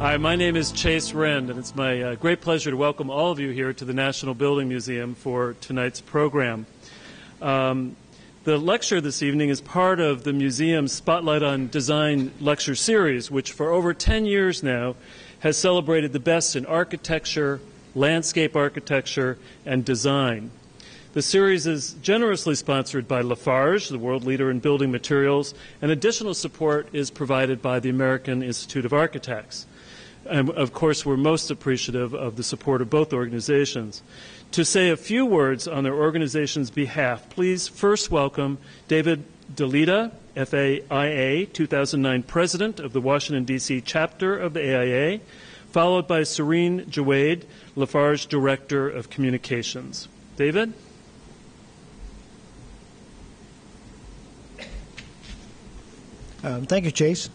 Hi, my name is Chase Rend, and it's my great pleasure to welcome all of you here to the National Building Museum for tonight's program. The lecture this evening is part of the museum's Spotlight on Design lecture series, which for over 10 years now has celebrated the best in architecture, landscape architecture, and design. The series is generously sponsored by Lafarge, the world leader in building materials, and additional support is provided by the American Institute of Architects. And of course, we're most appreciative of the support of both organizations. To say a few words on their organization's behalf, please first welcome David Delita, FAIA 2009 President of the Washington, D.C. chapter of the AIA, followed by Serene Jawade, Lafarge Director of Communications. David? Thank you, Chase.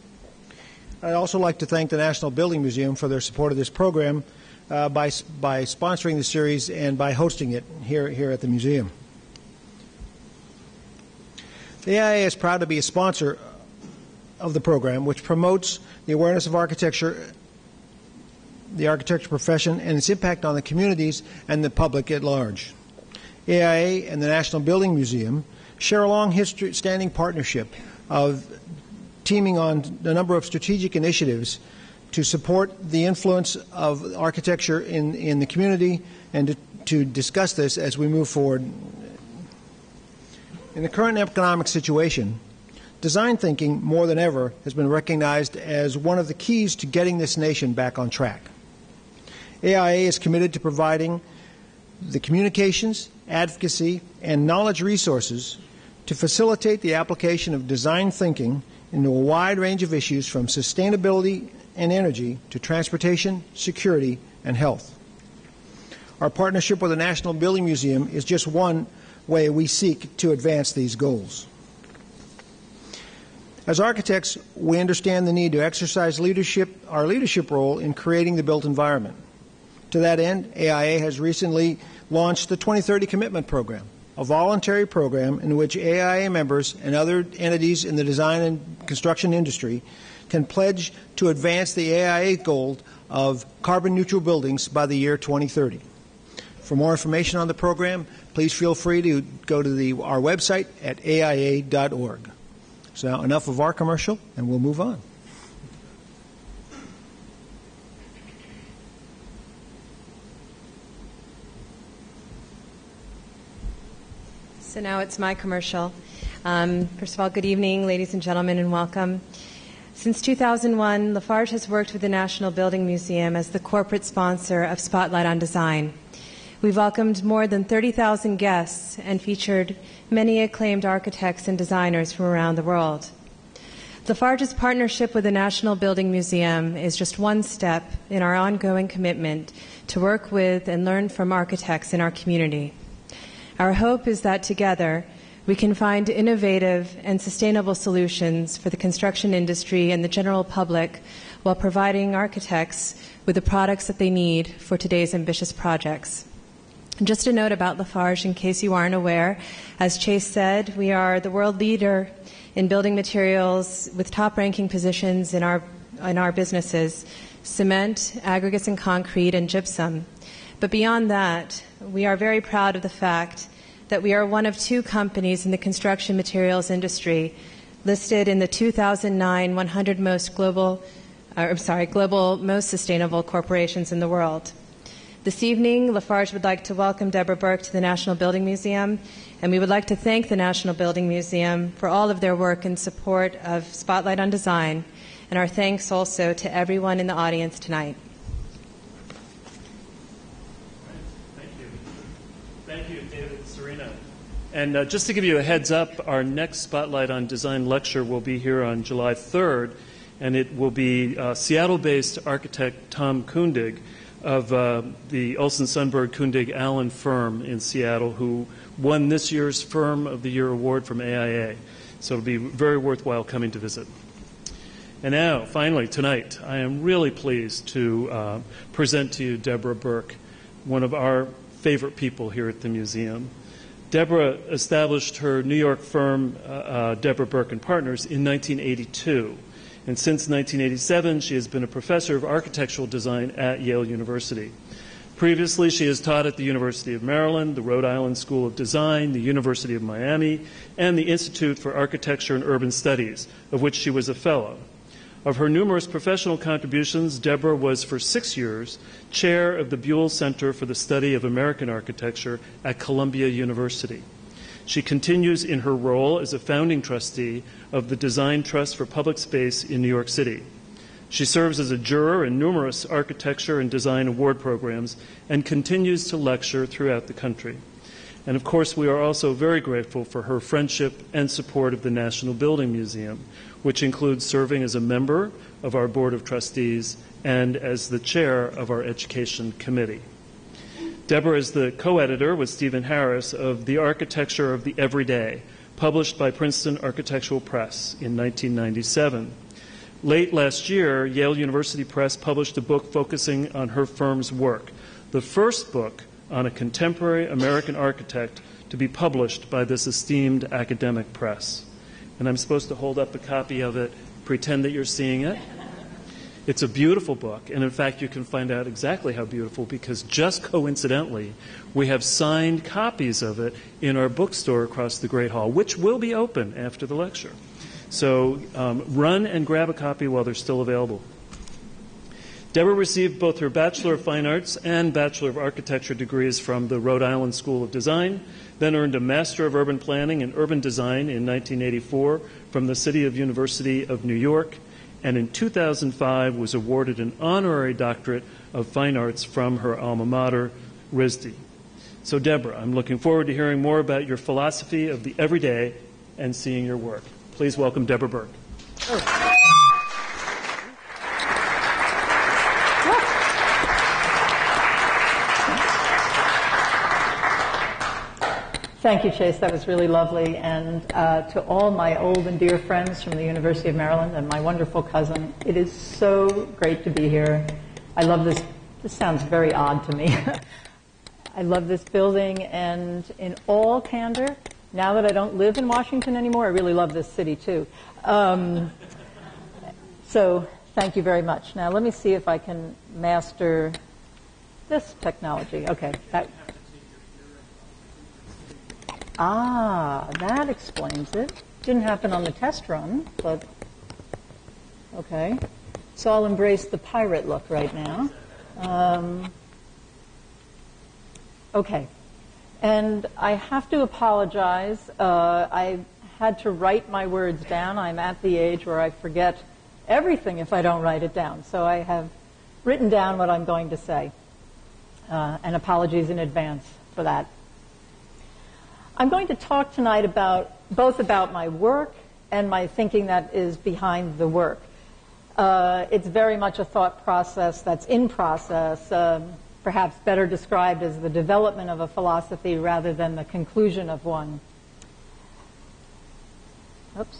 I'd also like to thank the National Building Museum for their support of this program by sponsoring the series and by hosting it here at the museum. The AIA is proud to be a sponsor of the program, which promotes the awareness of architecture, the architecture profession, and its impact on the communities and the public at large. AIA and the National Building Museum share a long standing partnership of teaming on a number of strategic initiatives to support the influence of architecture in the community and to discuss this as we move forward. In the current economic situation, design thinking more than ever has been recognized as one of the keys to getting this nation back on track. AIA is committed to providing the communications, advocacy, and knowledge resources to facilitate the application of design thinking into a wide range of issues from sustainability and energy to transportation, security, and health. Our partnership with the National Building Museum is just one way we seek to advance these goals. As architects, we understand the need to exercise our leadership role in creating the built environment. To that end, AIA has recently launched the 2030 Commitment Program, a voluntary program in which AIA members and other entities in the design and construction industry can pledge to advance the AIA goal of carbon-neutral buildings by the year 2030. For more information on the program, please feel free to go to our website at aia.org. So now enough of our commercial, and we'll move on. So now it's my commercial. First of all, good evening, ladies and gentlemen, and welcome. Since 2001, Lafarge has worked with the National Building Museum as the corporate sponsor of Spotlight on Design. We've welcomed more than 30,000 guests and featured many acclaimed architects and designers from around the world. Lafarge's partnership with the National Building Museum is just one step in our ongoing commitment to work with and learn from architects in our community. Our hope is that together we can find innovative and sustainable solutions for the construction industry and the general public while providing architects with the products that they need for today's ambitious projects. And just a note about Lafarge in case you aren't aware, as Chase said, we are the world leader in building materials with top-ranking positions in our businesses, cement, aggregates and concrete, and gypsum. But beyond that, we are very proud of the fact that we are one of two companies in the construction materials industry listed in the 2009 100 global most sustainable corporations in the world. This evening, Lafarge would like to welcome Deborah Berke to the National Building Museum, and we would like to thank the National Building Museum for all of their work in support of Spotlight on Design, and our thanks also to everyone in the audience tonight. Thank you, David and Serena. And just to give you a heads up, our next Spotlight on Design lecture will be here on July 3rd, and it will be Seattle-based architect Tom Kundig of the Olson Sundberg Kundig Allen firm in Seattle, who won this year's Firm of the Year award from AIA. So it'll be very worthwhile coming to visit. And now, finally, tonight, I am really pleased to present to you Deborah Berke, one of our favorite people here at the museum. Deborah established her New York firm, Deborah Berke Partners, in 1982. And since 1987, she has been a professor of architectural design at Yale University. Previously, she has taught at the University of Maryland, the Rhode Island School of Design, the University of Miami, and the Institute for Architecture and Urban Studies, of which she was a fellow. Of her numerous professional contributions, Deborah was for 6 years chair of the Buell Center for the Study of American Architecture at Columbia University. She continues in her role as a founding trustee of the Design Trust for Public Space in New York City. She serves as a juror in numerous architecture and design award programs and continues to lecture throughout the country. And of course, we are also very grateful for her friendship and support of the National Building Museum, which includes serving as a member of our Board of Trustees and as the chair of our Education Committee. Deborah is the co-editor with Stephen Harris of The Architecture of the Everyday, published by Princeton Architectural Press in 1997. Late last year, Yale University Press published a book focusing on her firm's work, the first book on a contemporary American architect to be published by this esteemed academic press. And I'm supposed to hold up a copy of it, pretend that you're seeing it. It's a beautiful book, and in fact, you can find out exactly how beautiful because just coincidentally, we have signed copies of it in our bookstore across the Great Hall, which will be open after the lecture. So run and grab a copy while they're still available. Deborah received both her Bachelor of Fine Arts and Bachelor of Architecture degrees from the Rhode Island School of Design, then earned a Master of Urban Planning and Urban Design in 1984 from the City of University of New York, and in 2005 was awarded an honorary doctorate of fine arts from her alma mater, RISD. So Deborah, I'm looking forward to hearing more about your philosophy of the everyday and seeing your work. Please welcome Deborah Berke. Thank you, Chase. That was really lovely. And to all my old and dear friends from the University of Maryland and my wonderful cousin, it is so great to be here. I love this. This sounds very odd to me. I love this building, and in all candor, now that I don't live in Washington anymore, I really love this city too. So thank you very much. Now let me see if I can master this technology. Okay. That explains it. Didn't happen on the test run, but okay. So I'll embrace the pirate look right now. Okay. And I have to apologize. I had to write my words down. I'm at the age where I forget everything if I don't write it down. So I have written down what I'm going to say. And apologies in advance for that. I'm going to talk tonight both about my work and my thinking that is behind the work. It's very much a thought process that's in process, perhaps better described as the development of a philosophy rather than the conclusion of one. Oops.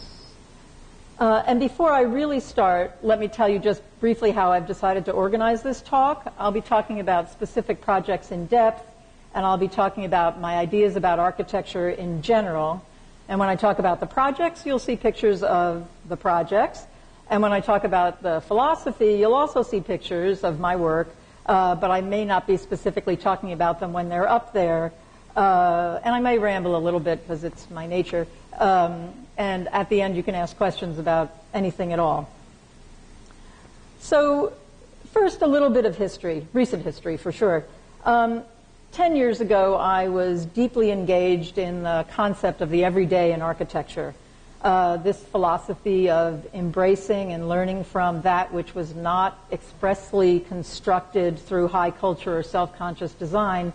And before I really start, let me tell you just briefly how I've decided to organize this talk. I'll be talking about specific projects in depth, and I'll be talking about my ideas about architecture in general. And when I talk about the projects, you'll see pictures of the projects. And when I talk about the philosophy, you'll also see pictures of my work, but I may not be specifically talking about them when they're up there. And I may ramble a little bit because it's my nature. And at the end, you can ask questions about anything at all. So first, a little bit of history, recent history for sure. 10 years ago, I was deeply engaged in the concept of the everyday in architecture. This philosophy of embracing and learning from that which was not expressly constructed through high culture or self-conscious design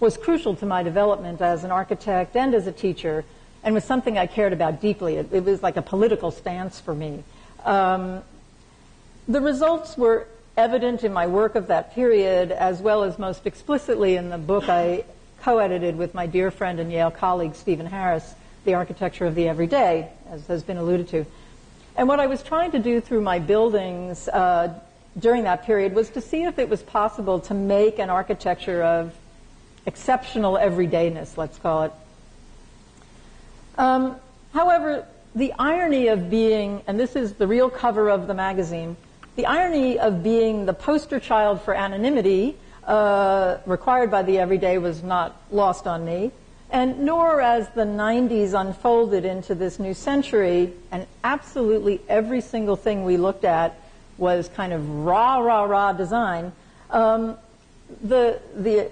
was crucial to my development as an architect and as a teacher, and was something I cared about deeply. It was like a political stance for me. The results were evident in my work of that period, as well as most explicitly in the book I co-edited with my dear friend and Yale colleague Stephen Harris, The Architecture of the Everyday, as has been alluded to. And what I was trying to do through my buildings during that period was to see if it was possible to make an architecture of exceptional everydayness, let's call it. However, the irony of being, and this is the real cover of the magazine, the irony of being the poster child for anonymity required by the everyday was not lost on me. And nor as the 90s unfolded into this new century, and absolutely every single thing we looked at was kind of rah design, the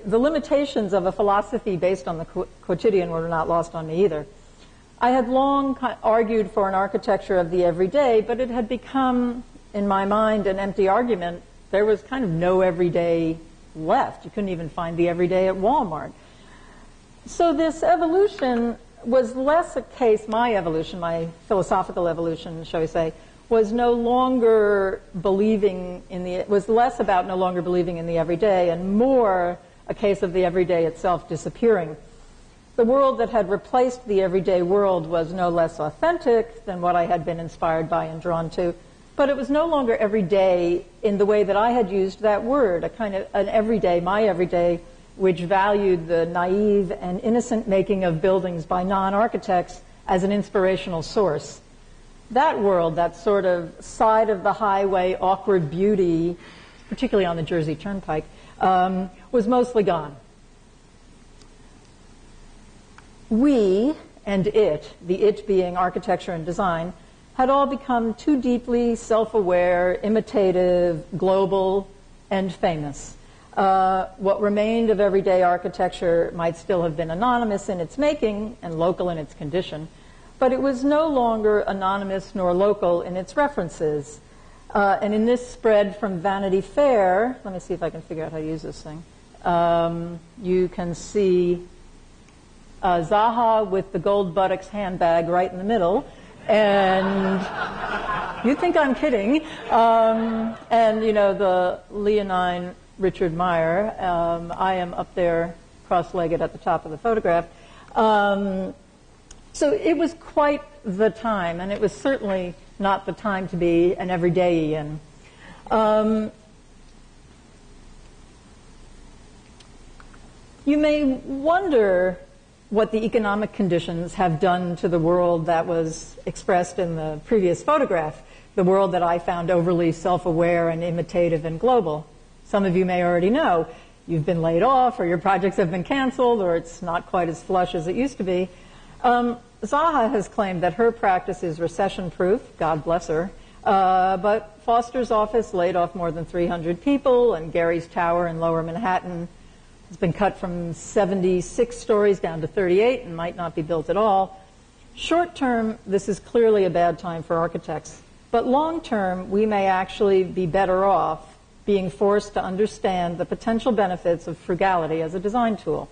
limitations of a philosophy based on the quotidian were not lost on me either. I had long argued for an architecture of the everyday, but it had become, in my mind, an empty argument. There was kind of no everyday left. You couldn't even find the everyday at Walmart. So this evolution was less a case, my evolution, my philosophical evolution, shall we say, was no longer believing in the, was less about no longer believing in the everyday and more a case of the everyday itself disappearing. The world that had replaced the everyday world was no less authentic than what I had been inspired by and drawn to, but it was no longer everyday in the way that I had used that word, a kind of an everyday, my everyday, which valued the naive and innocent making of buildings by non-architects as an inspirational source. That world, that sort of side of the highway awkward beauty, particularly on the Jersey Turnpike, was mostly gone. We and it, the it being architecture and design, had all become too deeply self-aware, imitative, global, and famous. What remained of everyday architecture might still have been anonymous in its making and local in its condition, but it was no longer anonymous nor local in its references. And in this spread from Vanity Fair, let me see if I can figure out how to use this thing. You can see Zaha with the gold buttocks handbag right in the middle, and you think I'm kidding. And you know, the leonine Richard Meyer. I am up there cross-legged at the top of the photograph. So it was quite the time, and it was certainly not the time to be an everyday-ian. You may wonder what the economic conditions have done to the world that was expressed in the previous photograph, the world that I found overly self-aware and imitative and global. Some of you may already know. You've been laid off, or your projects have been canceled, or it's not quite as flush as it used to be. Zaha has claimed that her practice is recession-proof, God bless her, but Foster's office laid off more than 300 people, and Gary's Tower in Lower Manhattan has been cut from 76 stories down to 38 and might not be built at all. Short term, this is clearly a bad time for architects, but long term, we may actually be better off being forced to understand the potential benefits of frugality as a design tool.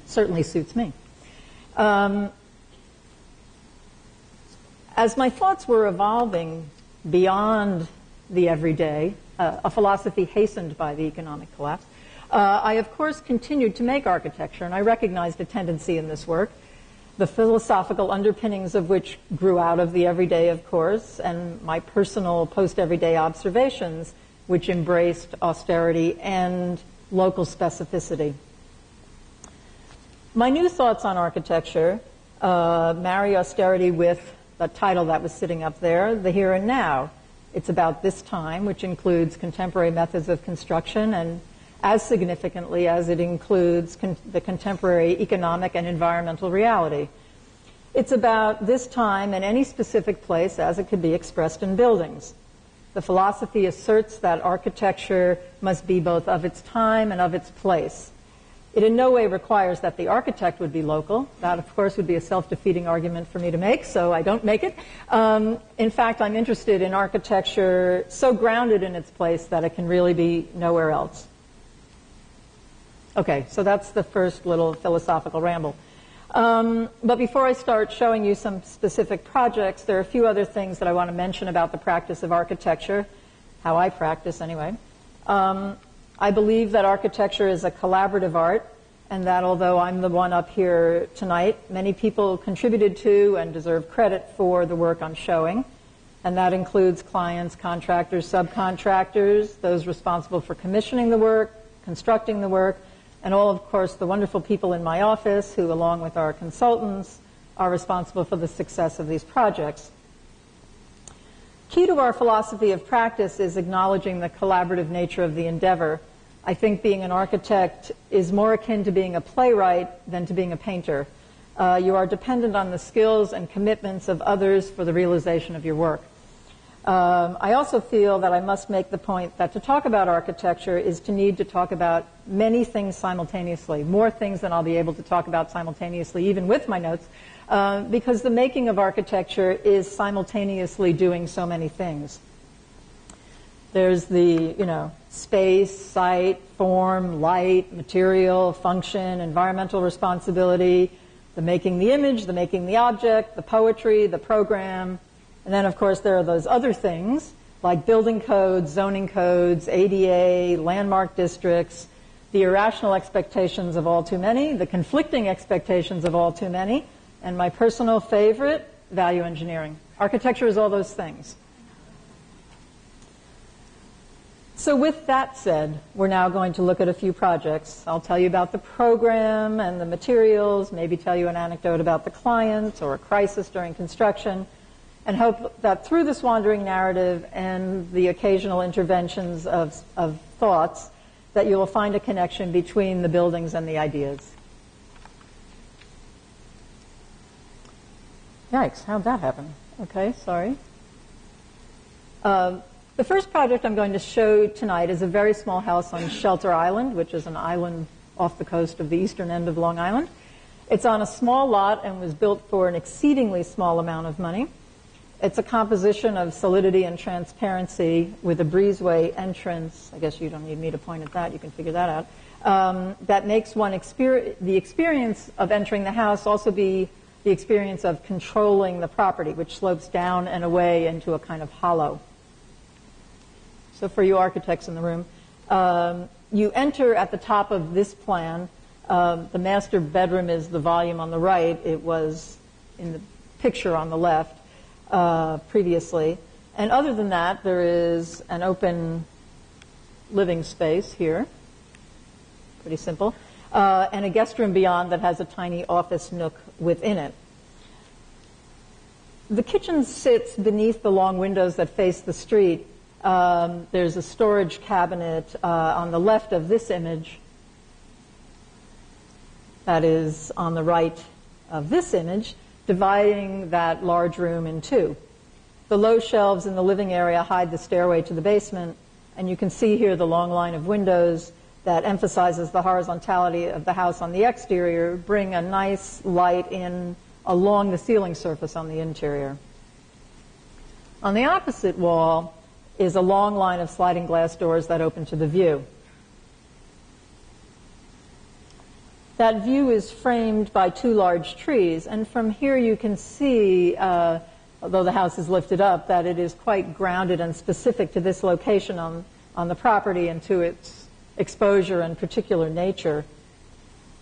Certainly suits me. As my thoughts were evolving beyond the everyday, a philosophy hastened by the economic collapse, I, of course, continued to make architecture, and I recognized a tendency in this work, the philosophical underpinnings of which grew out of the everyday, of course, and my personal post-everyday observations, which embraced austerity and local specificity. My new thoughts on architecture marry austerity with the title that was sitting up there, The Here and Now. It's about this time, which includes contemporary methods of construction, and as significantly as it includes the contemporary economic and environmental reality. It's about this time and any specific place as it could be expressed in buildings. The philosophy asserts that architecture must be both of its time and of its place. It in no way requires that the architect would be local. That, of course, would be a self-defeating argument for me to make, so I don't make it. In fact, I'm interested in architecture so grounded in its place that it can really be nowhere else. Okay, so that's the first little philosophical ramble. But before I start showing you some specific projects, there are a few other things that I want to mention about the practice of architecture, how I practice anyway. I believe that architecture is a collaborative art, and that although I'm the one up here tonight, many people contributed to and deserve credit for the work I'm showing. And that includes clients, contractors, subcontractors, those responsible for commissioning the work, constructing the work, and all, of course, the wonderful people in my office who, along with our consultants, are responsible for the success of these projects. Key to our philosophy of practice is acknowledging the collaborative nature of the endeavor. I think being an architect is more akin to being a playwright than to being a painter. You are dependent on the skills and commitments of others for the realization of your work. I also feel that I must make the point that to talk about architecture is to need to talk about many things simultaneously, more things than I'll be able to talk about simultaneously, even with my notes, because the making of architecture is simultaneously doing so many things. There's the, space, site, form, light, material, function, environmental responsibility, the making the image, the making the object, the poetry, the program. And then, of course, there are those other things like building codes, zoning codes, ADA, landmark districts, the irrational expectations of all too many, the conflicting expectations of all too many, and my personal favorite, value engineering. Architecture is all those things. So with that said, we're now going to look at a few projects. I'll tell you about the program and the materials, maybe tell you an anecdote about the client or a crisis during construction, and hope that through this wandering narrative and the occasional interventions of thoughts, that you will find a connection between the buildings and the ideas. Yikes, how'd that happen? Okay, sorry. The first project I'm going to show tonight is a very small house on Shelter Island, which is an island off the coast of the eastern end of Long Island. It's on a small lot and was built for an exceedingly small amount of money. It's a composition of solidity and transparency with a breezeway entrance. I guess you don't need me to point at that. You can figure that out. That makes one the experience of entering the house also be the experience of controlling the property, which slopes down and away into a kind of hollow. So for you architects in the room, you enter at the top of this plan. The master bedroom is the volume on the right. It was in the picture on the left previously. And other than that, there is an open living space here. Pretty simple. And a guest room beyond that has a tiny office nook within it. The kitchen sits beneath the long windows that face the street. There's a storage cabinet on the left of this image that is on the right of this image, dividing that large room in two. The low shelves in the living area hide the stairway to the basement, and you can see here the long line of windows that emphasizes the horizontality of the house on the exterior, bring a nice light in along the ceiling surface on the interior. On the opposite wall is a long line of sliding glass doors that open to the view. That view is framed by two large trees, and from here you can see, although the house is lifted up, that it is quite grounded and specific to this location on the property and to its exposure and particular nature.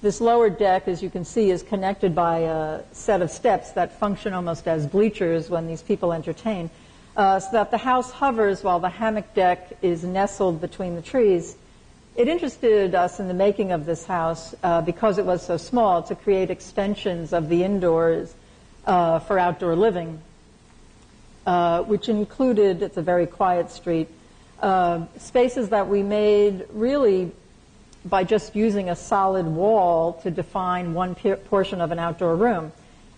This lower deck, as you can see, is connected by a set of steps that function almost as bleachers when these people entertain. So that the house hovers while the hammock deck is nestled between the trees. It interested us in the making of this house because it was so small to create extensions of the indoors for outdoor living, which included, it's a very quiet street, spaces that we made really by just using a solid wall to define one portion of an outdoor room.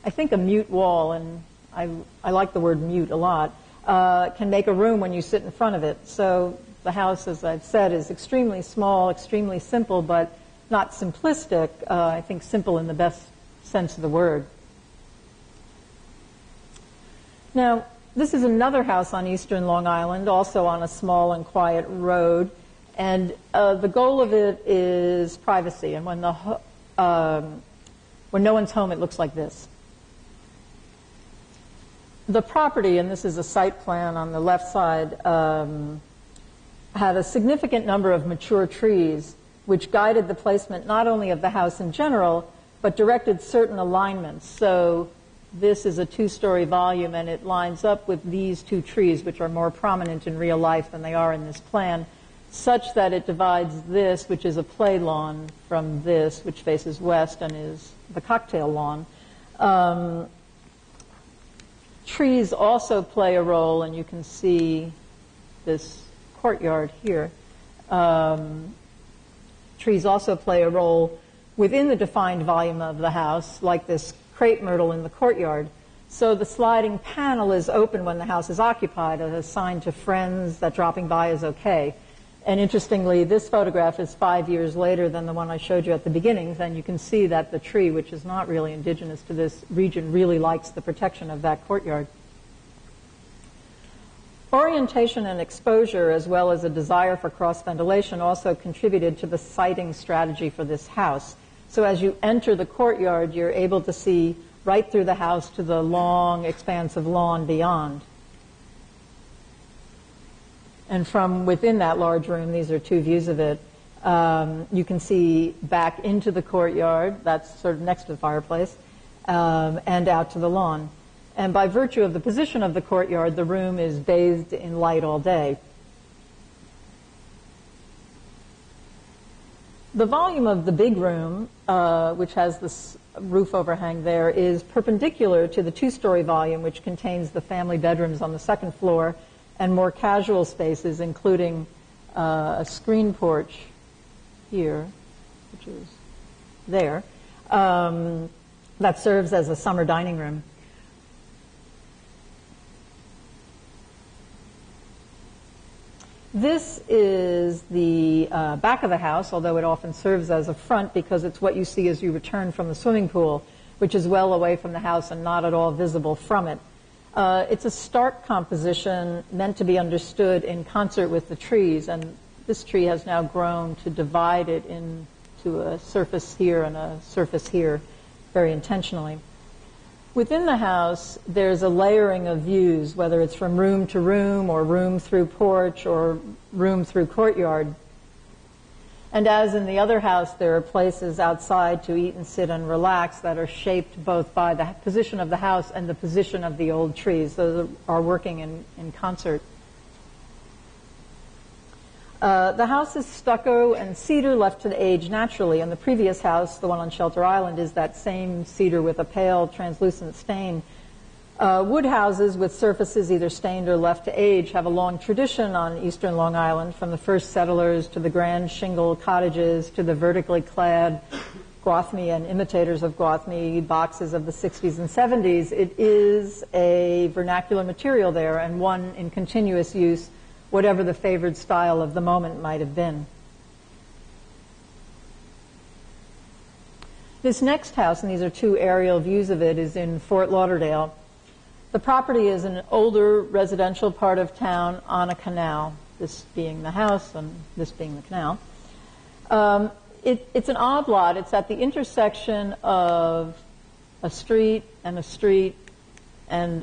I think a mute wall, and I like the word mute a lot, can make a room when you sit in front of it. So the house, as I've said, is extremely small, extremely simple, but not simplistic. I think simple in the best sense of the word. Now, this is another house on eastern Long Island, also on a small and quiet road. And the goal of it is privacy. And when no one's home, it looks like this. The property, and this is a site plan on the left side, had a significant number of mature trees, which guided the placement not only of the house in general, but directed certain alignments. So this is a two-story volume, and it lines up with these two trees, which are more prominent in real life than they are in this plan, such that it divides this, which is a play lawn, from this, which faces west and is the cocktail lawn. Trees also play a role, and you can see this courtyard here. Trees also play a role within the defined volume of the house, like this crepe myrtle in the courtyard. So the sliding panel is open when the house is occupied, as a sign to friends that dropping by is okay. And interestingly, this photograph is 5 years later than the one I showed you at the beginnings, and you can see that the tree, which is not really indigenous to this region, really likes the protection of that courtyard. Orientation and exposure, as well as a desire for cross-ventilation, also contributed to the siting strategy for this house. So as you enter the courtyard, you're able to see right through the house to the long expanse of lawn beyond. And from within that large room, these are two views of it, you can see back into the courtyard, that's sort of next to the fireplace, and out to the lawn. And by virtue of the position of the courtyard, the room is bathed in light all day. The volume of the big room, which has this roof overhang there, is perpendicular to the two-story volume, which contains the family bedrooms on the second floor and more casual spaces, including a screen porch here, which is there, that serves as a summer dining room. This is the back of the house, although it often serves as a front because it's what you see as you return from the swimming pool, which is well away from the house and not at all visible from it. It's a stark composition meant to be understood in concert with the trees, and this tree has now grown to divide it into a surface here and a surface here very intentionally. Within the house, there's a layering of views, whether it's from room to room or room through porch or room through courtyard. And as in the other house, there are places outside to eat and sit and relax that are shaped both by the position of the house and the position of the old trees. Those are working in concert. The house is stucco and cedar left to age naturally, and the previous house, the one on Shelter Island, is that same cedar with a pale translucent stain. Wood houses with surfaces either stained or left to age have a long tradition on eastern Long Island, from the first settlers to the grand shingle cottages to the vertically clad Gwathmey and imitators of Gwathmey boxes of the 60s and 70s. It is a vernacular material there, and one in continuous use, whatever the favored style of the moment might have been. This next house, and these are two aerial views of it, is in Fort Lauderdale. The property is an older residential part of town on a canal, this being the house and this being the canal. It's an odd lot. It's at the intersection of a street and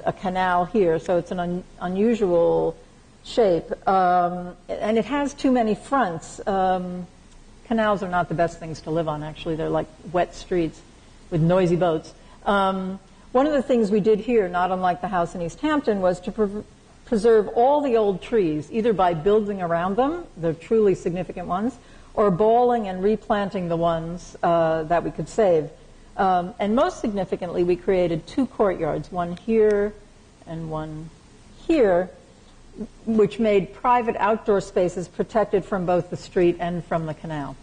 a canal here, so it's an unusual shape, and it has too many fronts. Canals are not the best things to live on, actually. They're like wet streets with noisy boats. One of the things we did here, not unlike the house in East Hampton, was to preserve all the old trees, either by building around them, the truly significant ones, or balling and replanting the ones that we could save. And most significantly, we created two courtyards, one here and one here, which made private outdoor spaces protected from both the street and from the canal.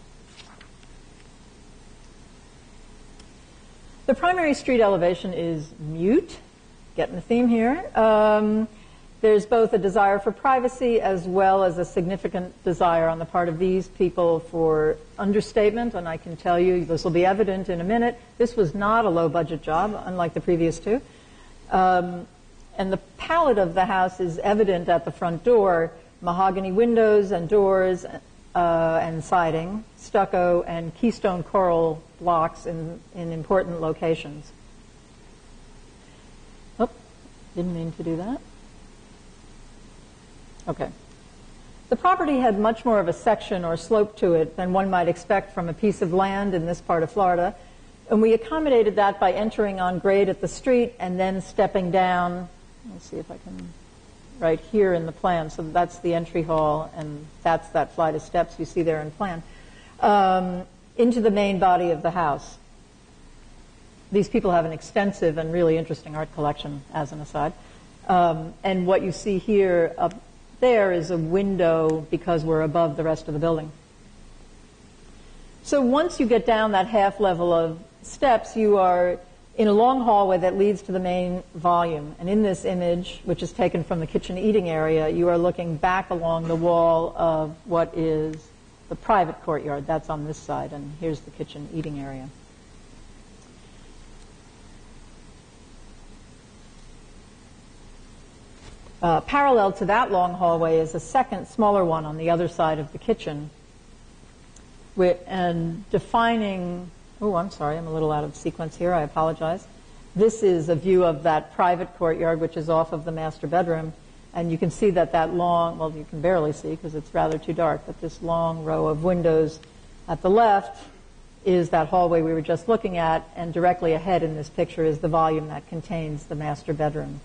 The primary street elevation is mute, getting the theme here. There's both a desire for privacy as well as a significant desire on the part of these people for understatement, and I can tell you, this will be evident in a minute, this was not a low-budget job, unlike the previous two. And the palette of the house is evident at the front door: mahogany windows and doors and siding, stucco, and keystone coral blocks in important locations. Oh, didn't mean to do that. Okay. The property had much more of a section or slope to it than one might expect from a piece of land in this part of Florida, and we accommodated that by entering on grade at the street and then stepping down. Let's see if I can, right here in the plan. So that's the entry hall, and that's that flight of steps you see there in plan, into the main body of the house. These people have an extensive and really interesting art collection, as an aside. And what you see here up there is a window because we're above the rest of the building. So once you get down that half level of steps, you are in a long hallway that leads to the main volume. And in this image, which is taken from the kitchen eating area, you are looking back along the wall of what is the private courtyard. That's on this side, and here's the kitchen eating area. Parallel to that long hallway is a second, smaller one on the other side of the kitchen. And defining, oh, I'm sorry, I'm a little out of sequence here, I apologize. This is a view of that private courtyard, which is off of the master bedroom. And you can see that long, well, you can barely see because it's rather too dark, but this long row of windows at the left is that hallway we were just looking at, and directly ahead in this picture is the volume that contains the master bedroom.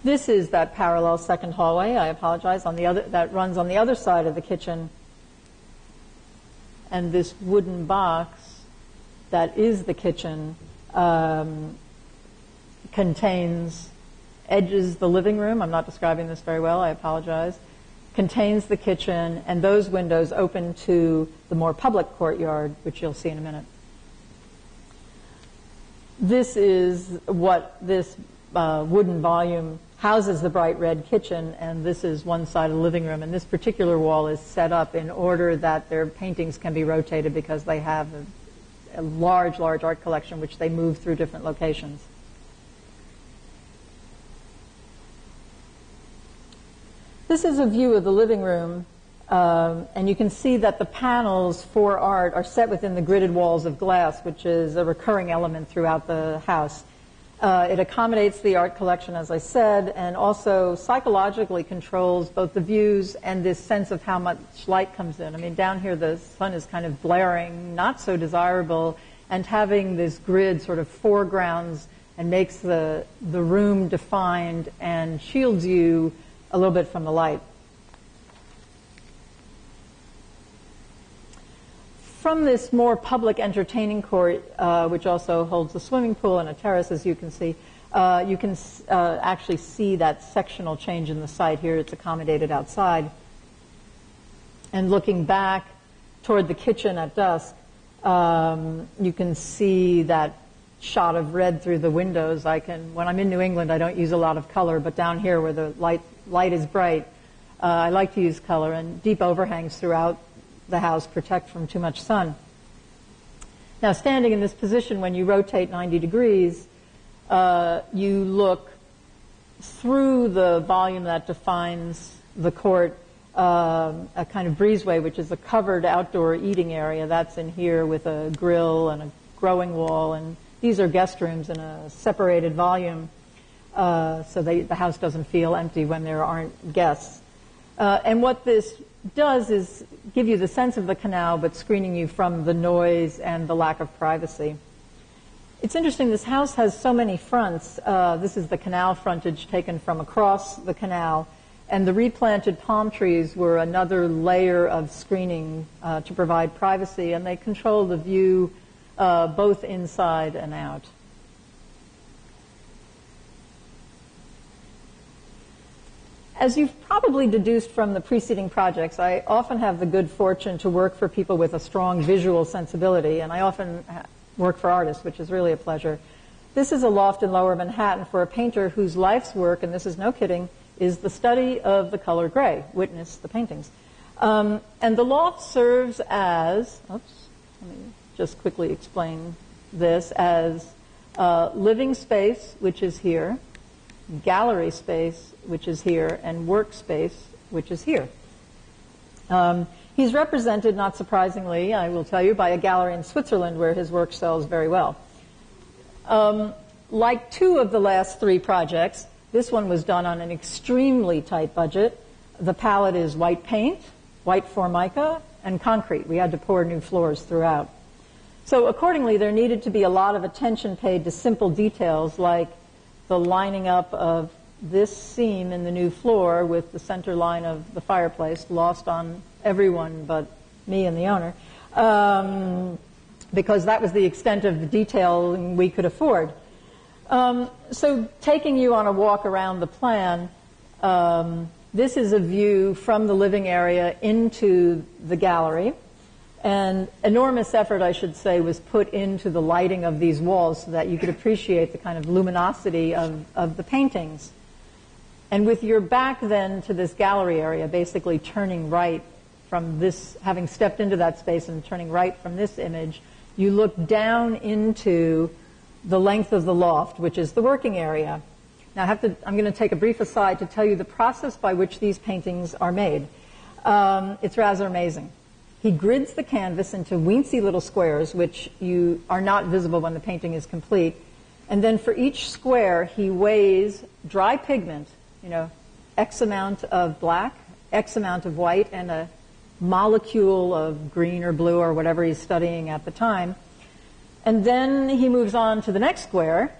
This is that parallel second hallway, I apologize, that runs on the other side of the kitchen. And this wooden box that is the kitchen edges the living room. I'm not describing this very well, I apologize. Contains the kitchen, and those windows open to the more public courtyard, which you'll see in a minute. This is what this wooden volume houses, the bright red kitchen, and this is one side of the living room. And this particular wall is set up in order that their paintings can be rotated because they have a large art collection which they move through different locations. This is a view of the living room, and you can see that the panels for art are set within the gridded walls of glass, which is a recurring element throughout the house. It accommodates the art collection, as I said, and also psychologically controls both the views and this sense of how much light comes in. I mean, down here the sun is kind of blaring, not so desirable, and having this grid sort of foregrounds and makes the room defined and shields you a little bit from the light. From this more public entertaining court, which also holds a swimming pool and a terrace, as you can see, you can actually see that sectional change in the site here. It's accommodated outside. And looking back toward the kitchen at dusk, you can see that shot of red through the windows. When I'm in New England, I don't use a lot of color, but down here where the light is bright, I like to use color, and deep overhangs throughout the house protect from too much sun. Now, standing in this position, when you rotate 90 degrees, you look through the volume that defines the court, a kind of breezeway, which is a covered outdoor eating area. That's in here with a grill and a growing wall, and these are guest rooms in a separated volume, so the house doesn't feel empty when there aren't guests. And what this does is give you the sense of the canal, but screening you from the noise and the lack of privacy. It's interesting, this house has so many fronts. This is the canal frontage taken from across the canal, and the replanted palm trees were another layer of screening to provide privacy, and they control the view both inside and out. As you've probably deduced from the preceding projects, I often have the good fortune to work for people with a strong visual sensibility, and I often work for artists, which is really a pleasure. This is a loft in Lower Manhattan for a painter whose life's work, and this is no kidding, is the study of the color gray. Witness the paintings. And the loft serves as, let me just quickly explain this, as living space, which is here, gallery space, which is here, and workspace, which is here. He's represented, not surprisingly, I will tell you, by a gallery in Switzerland where his work sells very well. Like two of the last three projects, this one was done on an extremely tight budget. The palette is white paint, white formica, and concrete. We had to pour new floors throughout. So accordingly, there needed to be a lot of attention paid to simple details like the lining up of this seam in the new floor with the center line of the fireplace, lost on everyone but me and the owner, because that was the extent of the detail we could afford. So taking you on a walk around the plan, this is a view from the living area into the gallery. And enormous effort, I should say, was put into the lighting of these walls so that you could appreciate the kind of luminosity of the paintings. And with your back then to this gallery area, basically turning right from this, having stepped into that space and turning right from this image, you look down into the length of the loft, which is the working area. Now I'm going to take a brief aside to tell you the process by which these paintings are made. It's rather amazing. He grids the canvas into weensy little squares, which are not visible when the painting is complete. And then for each square, he weighs dry pigment, X amount of black, X amount of white, and a molecule of green or blue or whatever he's studying at the time. And then he moves on to the next square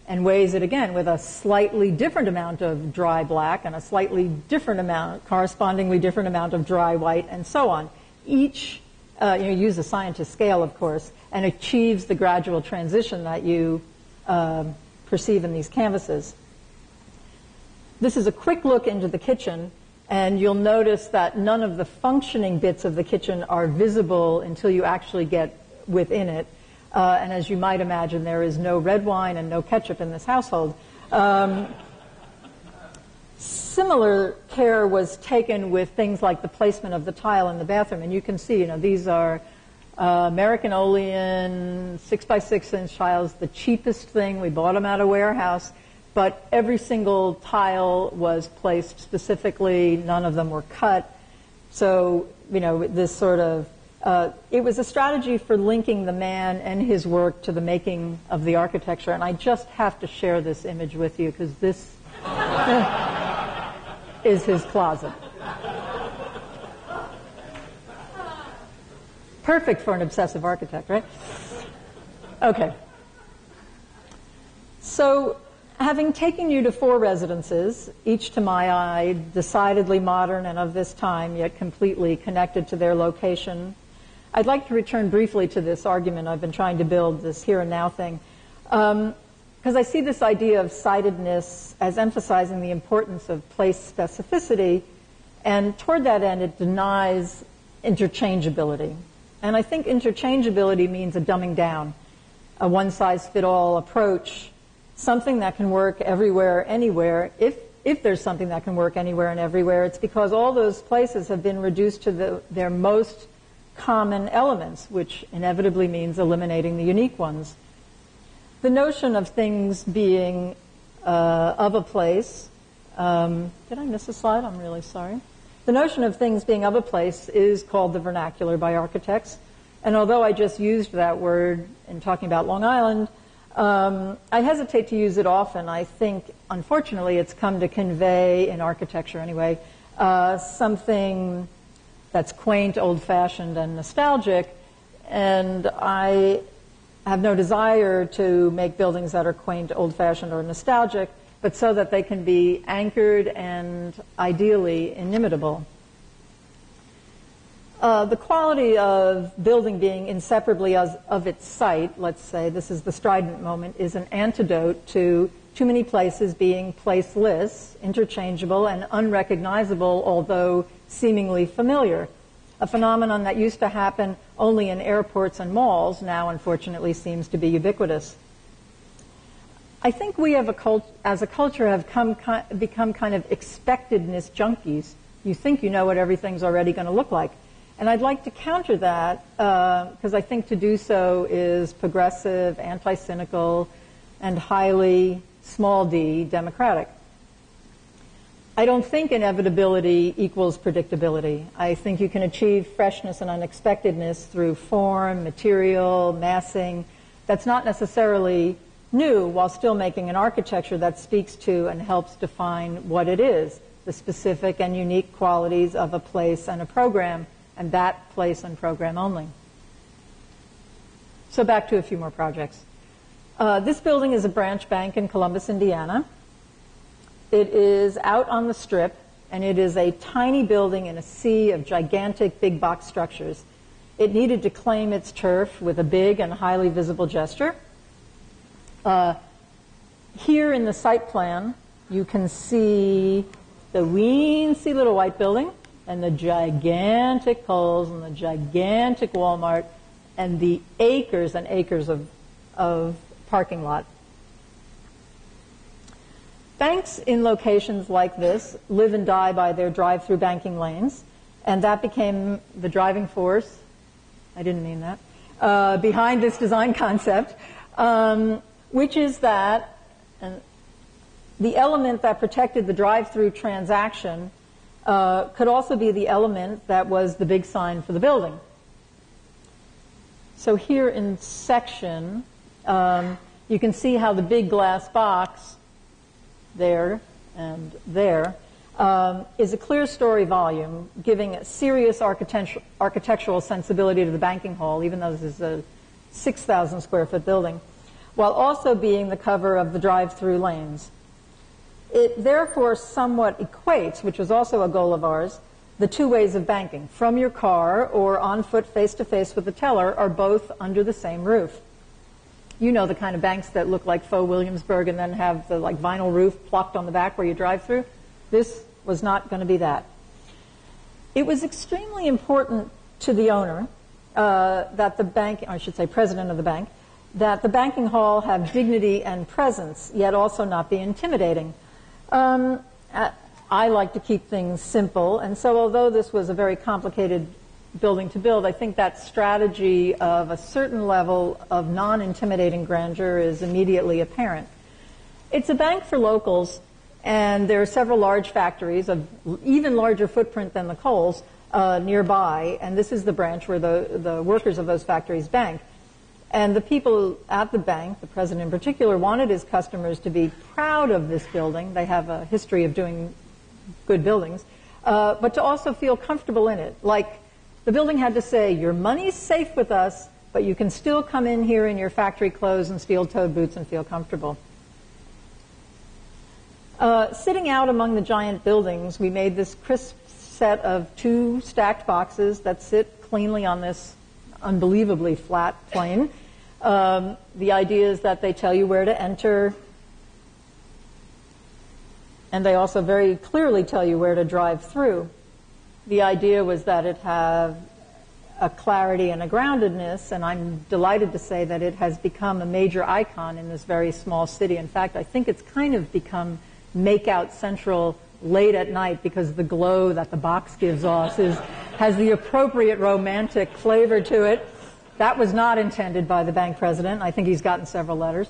and weighs it again with a slightly different amount of dry black and a slightly different amount, correspondingly different amount of dry white, and so on. Each, use a scientist scale, of course, and achieves the gradual transition that you perceive in these canvases. This is a quick look into the kitchen, and you'll notice that none of the functioning bits of the kitchen are visible until you actually get within it. And as you might imagine, there is no red wine and no ketchup in this household. Similar care was taken with things like the placement of the tile in the bathroom. And you can see, these are American Olean 6x6 tiles, the cheapest thing. We bought them at a warehouse. But every single tile was placed specifically. None of them were cut. So, this sort of, it was a strategy for linking the man and his work to the making of the architecture. And I just have to share this image with you because this is his closet. Perfect for an obsessive architect, right? Okay. So, having taken you to 4 residences, each to my eye decidedly modern and of this time, yet completely connected to their location, I'd like to return briefly to this argument I've been trying to build, this here and now thing, because I see this idea of sitedness as emphasizing the importance of place specificity, and toward that end it denies interchangeability. And I think interchangeability means a dumbing down, a one-size-fit-all approach, something that can work everywhere, anywhere. If there's something that can work anywhere and everywhere, it's because all those places have been reduced to their most common elements, which inevitably means eliminating the unique ones. The notion of things being of a place, did I miss a slide? I'm really sorry. The notion of things being of a place is called the vernacular by architects. And although I just used that word in talking about Long Island, I hesitate to use it often. I think, unfortunately, it's come to convey, in architecture anyway, something that's quaint, old-fashioned, and nostalgic. And I have no desire to make buildings that are quaint, old-fashioned, or nostalgic, but so that they can be anchored and ideally inimitable. The quality of building being inseparably of its site, let's say this is the strident moment, is an antidote to too many places being placeless, interchangeable, and unrecognizable, although seemingly familiar. A phenomenon that used to happen only in airports and malls now, unfortunately, seems to be ubiquitous. I think we as a culture have become kind of expectedness junkies. You think you know what everything's already going to look like. And I'd like to counter that because I think to do so is progressive, anti-cynical, and highly, small d, democratic. I don't think inevitability equals predictability. I think you can achieve freshness and unexpectedness through form, material, massing. That's not necessarily new while still making an architecture that speaks to and helps define what it is, the specific and unique qualities of a place and a program, and that place and program only. So back to a few more projects. This building is a branch bank in Columbus, Indiana. It is out on the Strip, and it is a tiny building in a sea of gigantic big box structures. It needed to claim its turf with a big and highly visible gesture. Here in the site plan, you can see the weensy little white building and the gigantic Kohl's and the gigantic Walmart and the acres and acres of parking lot. Banks in locations like this live and die by their drive-through banking lanes, and that became the driving force, I didn't mean that, behind this design concept, which is that the element that protected the drive-through transaction could also be the element that was the big sign for the building. So here in section, you can see how the big glass box there and there is a clear story volume giving a serious architectural sensibility to the banking hall, even though this is a 6,000 square foot building, while also being the cover of the drive-through lanes. It therefore somewhat equates, which was also a goal of ours, the two ways of banking. From your car or on foot face-to-face with the teller are both under the same roof. You know the kind of banks that look like faux Williamsburg and then have the like vinyl roof plucked on the back where you drive through. This was not going to be that. It was extremely important to the owner that the bank, or I should say president of the bank, that the banking hall have dignity and presence, yet also not be intimidating. I like to keep things simple, and so although this was a very complicated building to build, I think that strategy of a certain level of non-intimidating grandeur is immediately apparent. It's a bank for locals, and there are several large factories of even larger footprint than the Kohl's nearby, and this is the branch where the workers of those factories bank. And the people at the bank, the president in particular, wanted his customers to be proud of this building. They have a history of doing good buildings, but to also feel comfortable in it. Like the building had to say, your money's safe with us, but you can still come in here in your factory clothes and steel-toed boots and feel comfortable. Sitting out among the giant buildings, we made this crisp set of two stacked boxes that sit cleanly on this unbelievably flat plane. The idea is that they tell you where to enter, and they also very clearly tell you where to drive through. The idea was that it have a clarity and a groundedness, and I'm delighted to say that it has become a major icon in this very small city. In fact, I think it's kind of become makeout central late at night because the glow that the box gives off has the appropriate romantic flavor to it. That was not intended by the bank president. I think he's gotten several letters.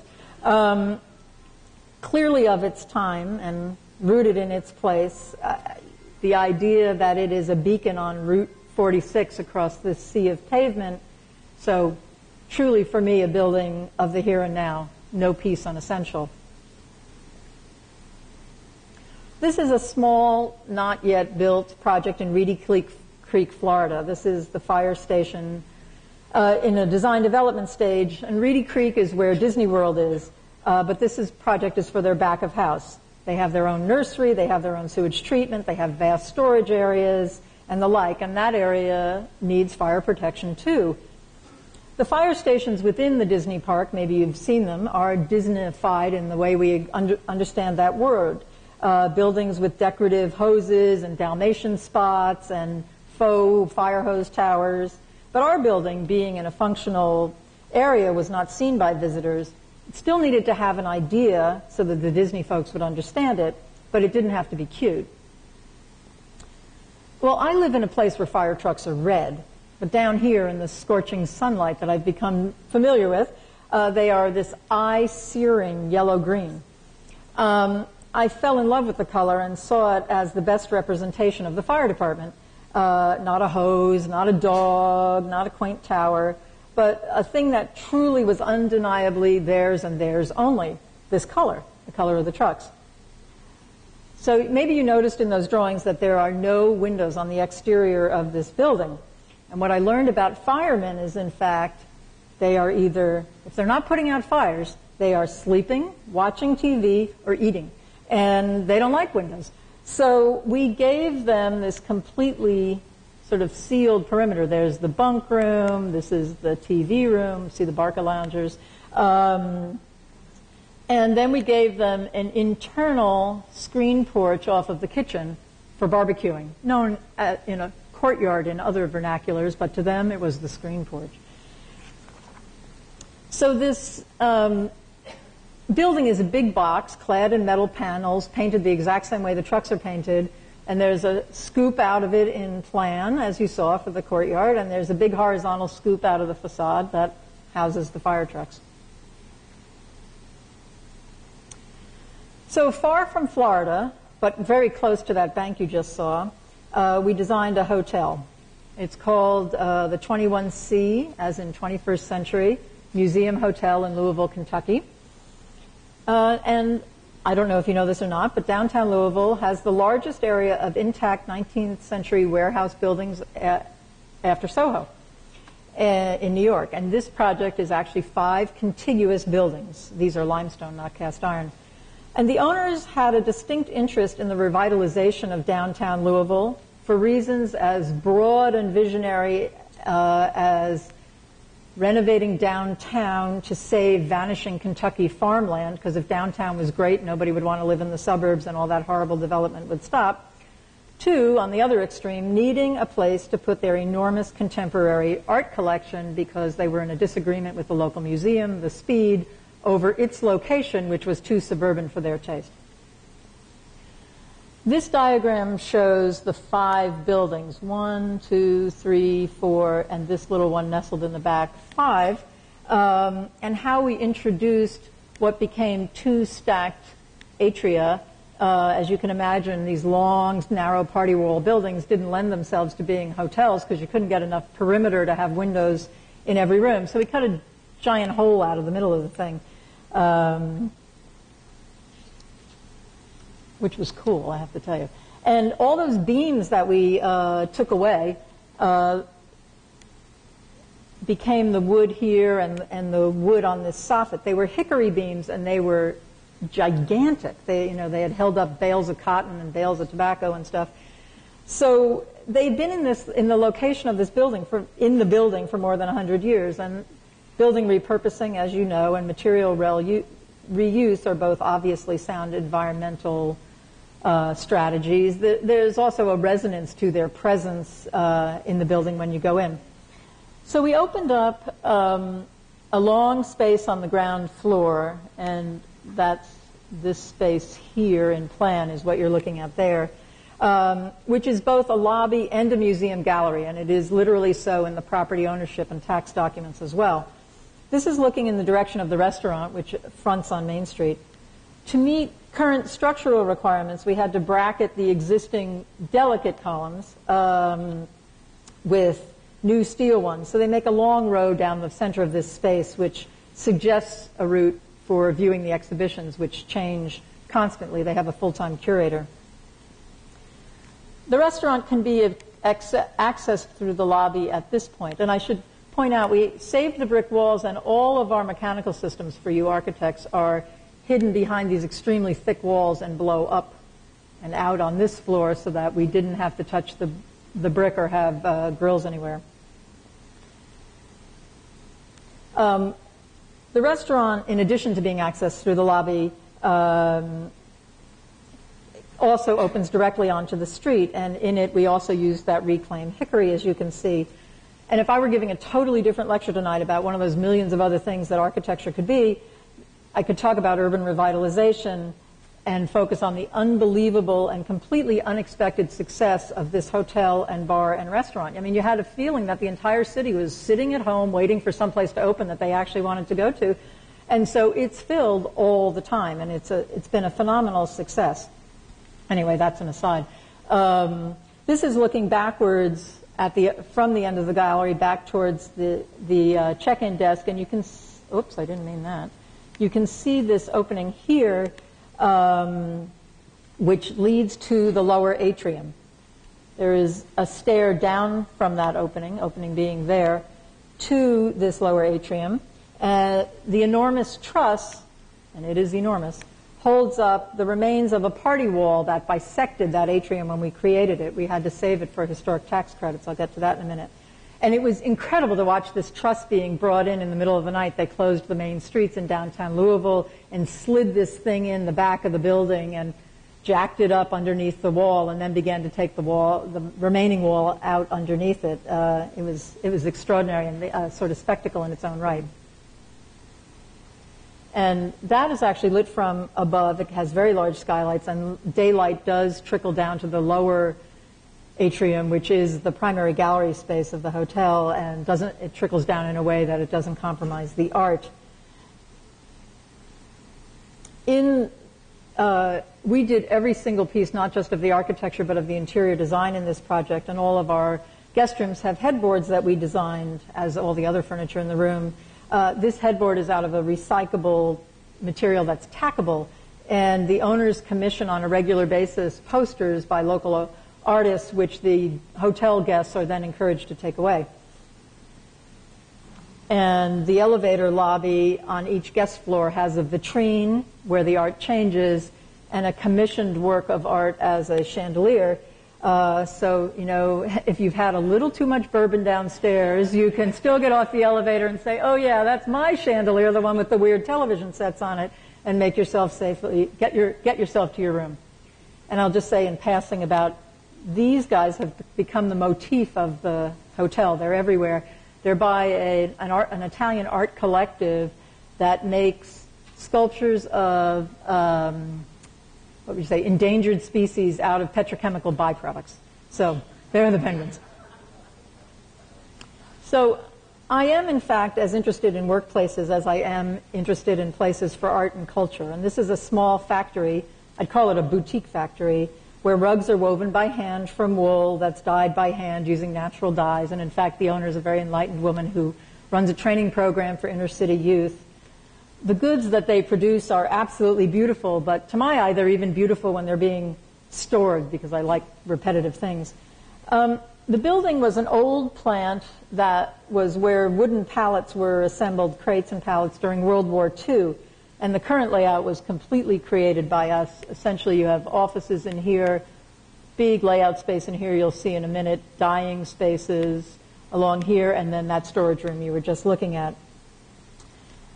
Clearly of its time and rooted in its place, the idea that it is a beacon on Route 46 across this sea of pavement. So truly for me, a building of the here and now, no piece unessential. This is a small, not yet built project in Reedy Creek, Florida. This is the fire station in a design development stage, and Reedy Creek is where Disney World is, but this project is for their back of house. They have their own nursery, they have their own sewage treatment, they have vast storage areas and the like, and that area needs fire protection too. The fire stations within the Disney park, maybe you've seen them, are Disney-fied in the way we understand that word. Buildings with decorative hoses and Dalmatian spots and faux fire hose towers. But our building, being in a functional area, was not seen by visitors. It still needed to have an idea so that the Disney folks would understand it, but it didn't have to be cute. Well, I live in a place where fire trucks are red, but down here in the scorching sunlight that I've become familiar with, they are this eye-searing yellow-green. I fell in love with the color and saw it as the best representation of the fire department. Not a hose, not a dog, not a quaint tower, but a thing that truly was undeniably theirs and theirs only, this color, the color of the trucks. So maybe you noticed in those drawings that there are no windows on the exterior of this building. And what I learned about firemen is, in fact, they are either, if they're not putting out fires, they are sleeping, watching TV, or eating. And they don't like windows. So we gave them this completely sort of sealed perimeter. There's the bunk room. This is the TV room. See the Barca loungers. And then we gave them an internal screen porch off of the kitchen for barbecuing, known in a courtyard in other vernaculars, but to them it was the screen porch. So this building is a big box clad in metal panels, painted the exact same way the trucks are painted, and there's a scoop out of it in plan, as you saw, for the courtyard, and there's a big horizontal scoop out of the facade that houses the fire trucks. So far from Florida, but very close to that bank you just saw, we designed a hotel. It's called the 21C, as in 21st Century Museum Hotel in Louisville, Kentucky. And I don't know if you know this or not, but downtown Louisville has the largest area of intact 19th century warehouse buildings after Soho in New York. And this project is actually 5 contiguous buildings. These are limestone, not cast iron. And the owners had a distinct interest in the revitalization of downtown Louisville for reasons as broad and visionary as renovating downtown to save vanishing Kentucky farmland, because if downtown was great, nobody would want to live in the suburbs and all that horrible development would stop. 2, on the other extreme, needing a place to put their enormous contemporary art collection because they were in a disagreement with the local museum, the Speed, over its location, which was too suburban for their taste. This diagram shows the 5 buildings, 1, 2, 3, 4, and this little one nestled in the back, 5, and how we introduced what became 2 stacked atria. As you can imagine, these long, narrow party wall buildings didn't lend themselves to being hotels because you couldn't get enough perimeter to have windows in every room. So we cut a giant hole out of the middle of the thing. Which was cool, I have to tell you. And all those beams that we took away became the wood here and the wood on this soffit. They were hickory beams, and they were gigantic. They had held up bales of cotton and bales of tobacco and stuff. So they'd been in the location of this building for more than 100 years. And building repurposing, as you know, and material reuse are both obviously sound environmental strategies. There's also a resonance to their presence in the building when you go in. So we opened up a long space on the ground floor, and that's this space here in plan is what you're looking at there, which is both a lobby and a museum gallery, and it is literally so in the property ownership and tax documents as well. This is looking in the direction of the restaurant, which fronts on Main Street. To meet current structural requirements, we had to bracket the existing delicate columns with new steel ones. So they make a long row down the center of this space, which suggests a route for viewing the exhibitions, which change constantly. They have a full-time curator. The restaurant can be accessed through the lobby at this point. And I should point out, we saved the brick walls, and all of our mechanical systems for you architects are hidden behind these extremely thick walls and blow up and out on this floor so that we didn't have to touch the brick or have grills anywhere. The restaurant, in addition to being accessed through the lobby, also opens directly onto the street, and in it we also use that reclaimed hickory, as you can see. And if I were giving a totally different lecture tonight about one of those millions of other things that architecture could be, I could talk about urban revitalization and focus on the unbelievable and completely unexpected success of this hotel and bar and restaurant. I mean, you had a feeling that the entire city was sitting at home waiting for some place to open that they actually wanted to go to. And so it's filled all the time, and it's been a phenomenal success. Anyway, that's an aside. This is looking backwards from the end of the gallery back towards the check-in desk, and you can, oops, I didn't mean that. You can see this opening here, which leads to the lower atrium. There is a stair down from that opening being there, to this lower atrium. The enormous truss, and it is enormous, holds up the remains of a party wall that bisected that atrium when we created it. We had to save it for historic tax credits. I'll get to that in a minute. And it was incredible to watch this truss being brought in the middle of the night. They closed the main streets in downtown Louisville and slid this thing in the back of the building and jacked it up underneath the wall, and then began to take the remaining wall out underneath it. It was extraordinary and sort of spectacle in its own right. And that is actually lit from above. It has very large skylights, and daylight does trickle down to the lower atrium, which is the primary gallery space of the hotel, and it trickles down in a way that it doesn't compromise the art. We did every single piece, not just of the architecture, but of the interior design in this project, and all of our guest rooms have headboards that we designed, as all the other furniture in the room. This headboard is out of a recyclable material that's tackable, and the owners commission on a regular basis posters by local artists, which the hotel guests are then encouraged to take away. And the elevator lobby on each guest floor has a vitrine where the art changes and a commissioned work of art as a chandelier. So, you know, if you've had a little too much bourbon downstairs, you can still get off the elevator and say, oh yeah, that's my chandelier, the one with the weird television sets on it, and make yourself safely, get yourself to your room. And I'll just say in passing about these guys have become the motif of the hotel. They're everywhere. They're by an Italian art collective that makes sculptures of what would you say, endangered species out of petrochemical byproducts. So there are the penguins. So I am, in fact, as interested in workplaces as I am interested in places for art and culture. And this is a small factory. I'd call it a boutique factory, where rugs are woven by hand from wool that's dyed by hand using natural dyes. And in fact, the owner is a very enlightened woman who runs a training program for inner city youth. The goods that they produce are absolutely beautiful, but to my eye, they're even beautiful when they're being stored, because I like repetitive things. The building was an old plant that was where wooden pallets were assembled, crates and pallets, during World War II. And the current layout was completely created by us. Essentially, you have offices in here, big layout space in here you'll see in a minute, dyeing spaces along here, and then that storage room you were just looking at.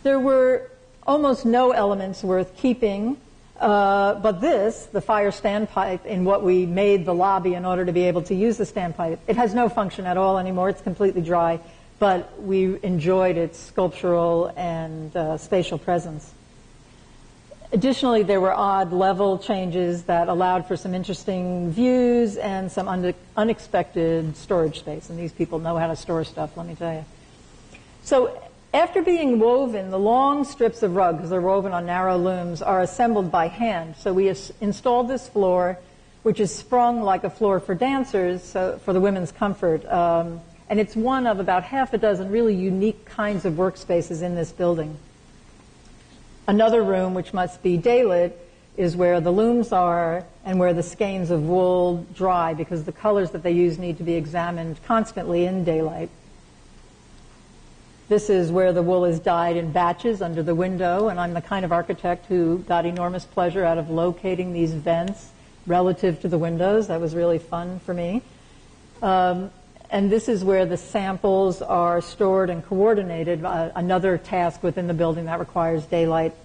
There were almost no elements worth keeping, but this, the fire standpipe, in what we made the lobby in order to be able to use the standpipe, it has no function at all anymore. It's completely dry, but we enjoyed its sculptural and spatial presence. Additionally, there were odd level changes that allowed for some interesting views and some unexpected storage space. And these people know how to store stuff, let me tell you. So after being woven, the long strips of rug, because they're woven on narrow looms, are assembled by hand. So we installed this floor, which is sprung like a floor for dancers, so for the women's comfort. And it's one of about half a dozen really unique kinds of workspaces in this building. Another room, which must be daylit, is where the looms are and where the skeins of wool dry, because the colors that they use need to be examined constantly in daylight. This is where the wool is dyed in batches under the window, and I'm the kind of architect who got enormous pleasure out of locating these vents relative to the windows. That was really fun for me. And this is where the samples are stored and coordinated, another task within the building that requires daylight.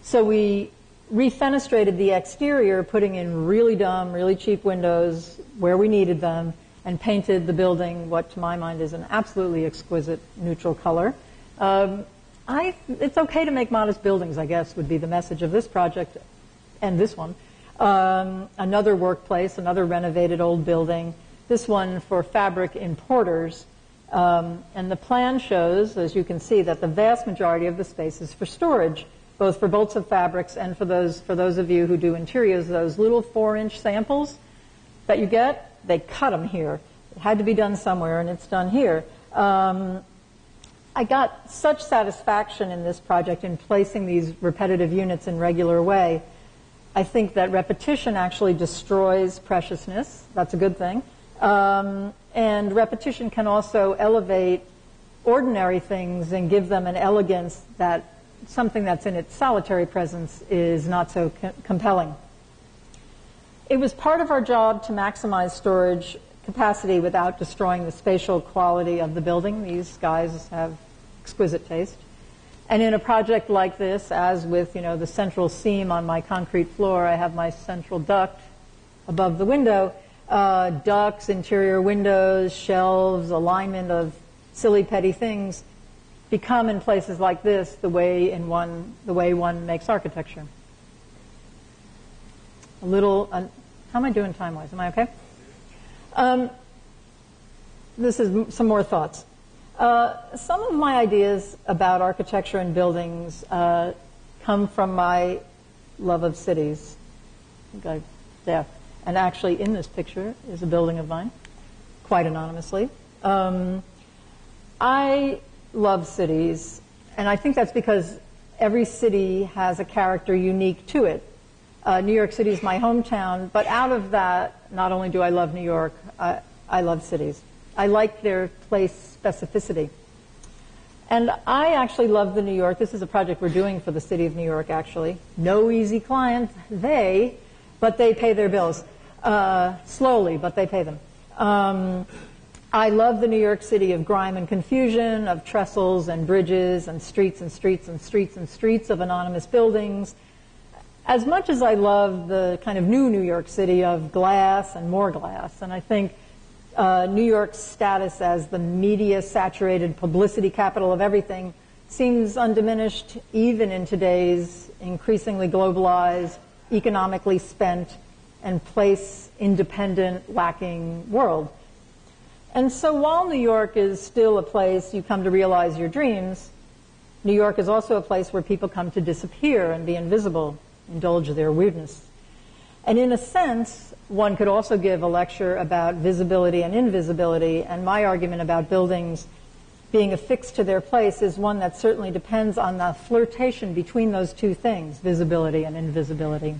So we refenestrated the exterior, putting in really dumb, really cheap windows where we needed them, and painted the building what, to my mind, is an absolutely exquisite neutral color. It's okay to make modest buildings, I guess, would be the message of this project and this one. Another workplace, another renovated old building. This one for fabric importers, and the plan shows, as you can see, that the vast majority of the space is for storage, both for bolts of fabrics and for those of you who do interiors, those little 4-inch samples that you get, they cut them here. It had to be done somewhere, and it's done here. I got such satisfaction in this project in placing these repetitive units in regular way. I think that repetition actually destroys preciousness. That's a good thing. And repetition can also elevate ordinary things and give them an elegance that something that's in its solitary presence is not so compelling. It was part of our job to maximize storage capacity without destroying the spatial quality of the building. These guys have exquisite taste. And in a project like this, as with, the central seam on my concrete floor, I have my central duct above the window. Ducts, interior windows, shelves, alignment of silly petty things become in places like this the way one makes architecture. How am I doing time-wise? Am I okay? This is some more thoughts. Some of my ideas about architecture and buildings come from my love of cities. Yeah. And actually, in this picture is a building of mine, quite anonymously. I love cities, and I think that's because every city has a character unique to it. New York City is my hometown, but out of that, not only do I love New York, I love cities. I like their place specificity. And I actually love the New York. This is a project we're doing for the city of New York, actually. No easy client, but they pay their bills. Slowly, but they pay them. I love the New York City of grime and confusion, of trestles and bridges and streets and streets and streets and streets of anonymous buildings, as much as I love the kind of new New York City of glass and more glass. And I think New York's status as the media-saturated publicity capital of everything seems undiminished even in today's increasingly globalized, economically spent, and place-independent, lacking world. And so while New York is still a place you come to realize your dreams, New York is also a place where people come to disappear and be invisible, indulge their weirdness. And in a sense, one could also give a lecture about visibility and invisibility, and my argument about buildings being affixed to their place is one that certainly depends on the flirtation between those two things, visibility and invisibility.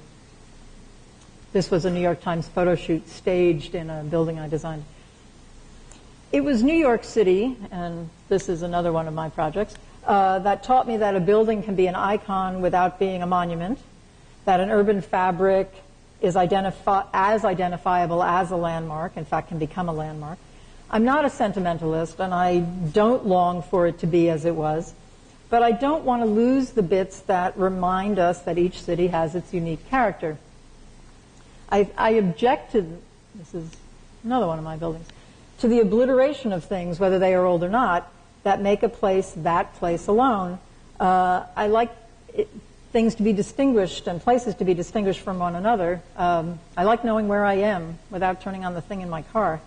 This was a New York Times photo shoot staged in a building I designed. It was New York City, and this is another one of my projects, that taught me that a building can be an icon without being a monument, that an urban fabric is as identifiable as a landmark, in fact, can become a landmark. I'm not a sentimentalist, and I don't long for it to be as it was, but I don't want to lose the bits that remind us that each city has its unique character. I object to, this is another one of my buildings, to the obliteration of things, whether they are old or not, that make a place that place alone. I like things to be distinguished and places to be distinguished from one another. I like knowing where I am without turning on the thing in my car.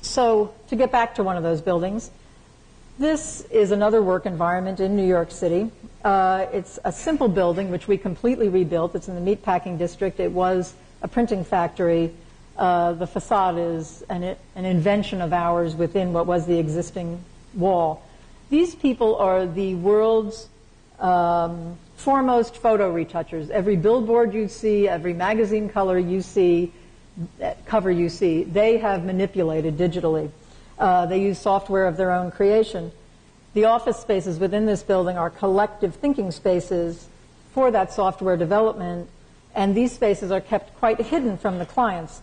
So to get back to one of those buildings, this is another work environment in New York City. It's a simple building which we completely rebuilt. It's in the meatpacking district. It was a printing factory. The facade is an invention of ours within what was the existing wall. These people are the world's foremost photo retouchers. Every billboard you see, every magazine cover you see, they have manipulated digitally. They use software of their own creation. The office spaces within this building are collective thinking spaces for that software development, and these spaces are kept quite hidden from the clients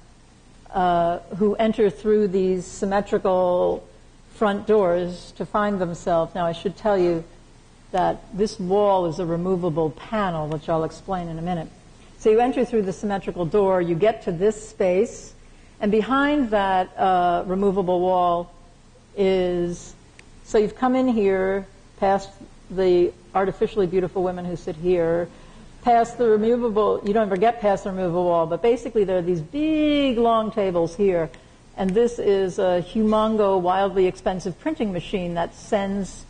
who enter through these symmetrical front doors to find themselves. Now, I should tell you that this wall is a removable panel, which I'll explain in a minute. So you enter through the symmetrical door, you get to this space, and behind that removable wall is, so you've come in here, past the artificially beautiful women who sit here, past the removable, you don't ever get past the removable wall, but basically there are these big long tables here, and this is a humongo, wildly expensive printing machine that sends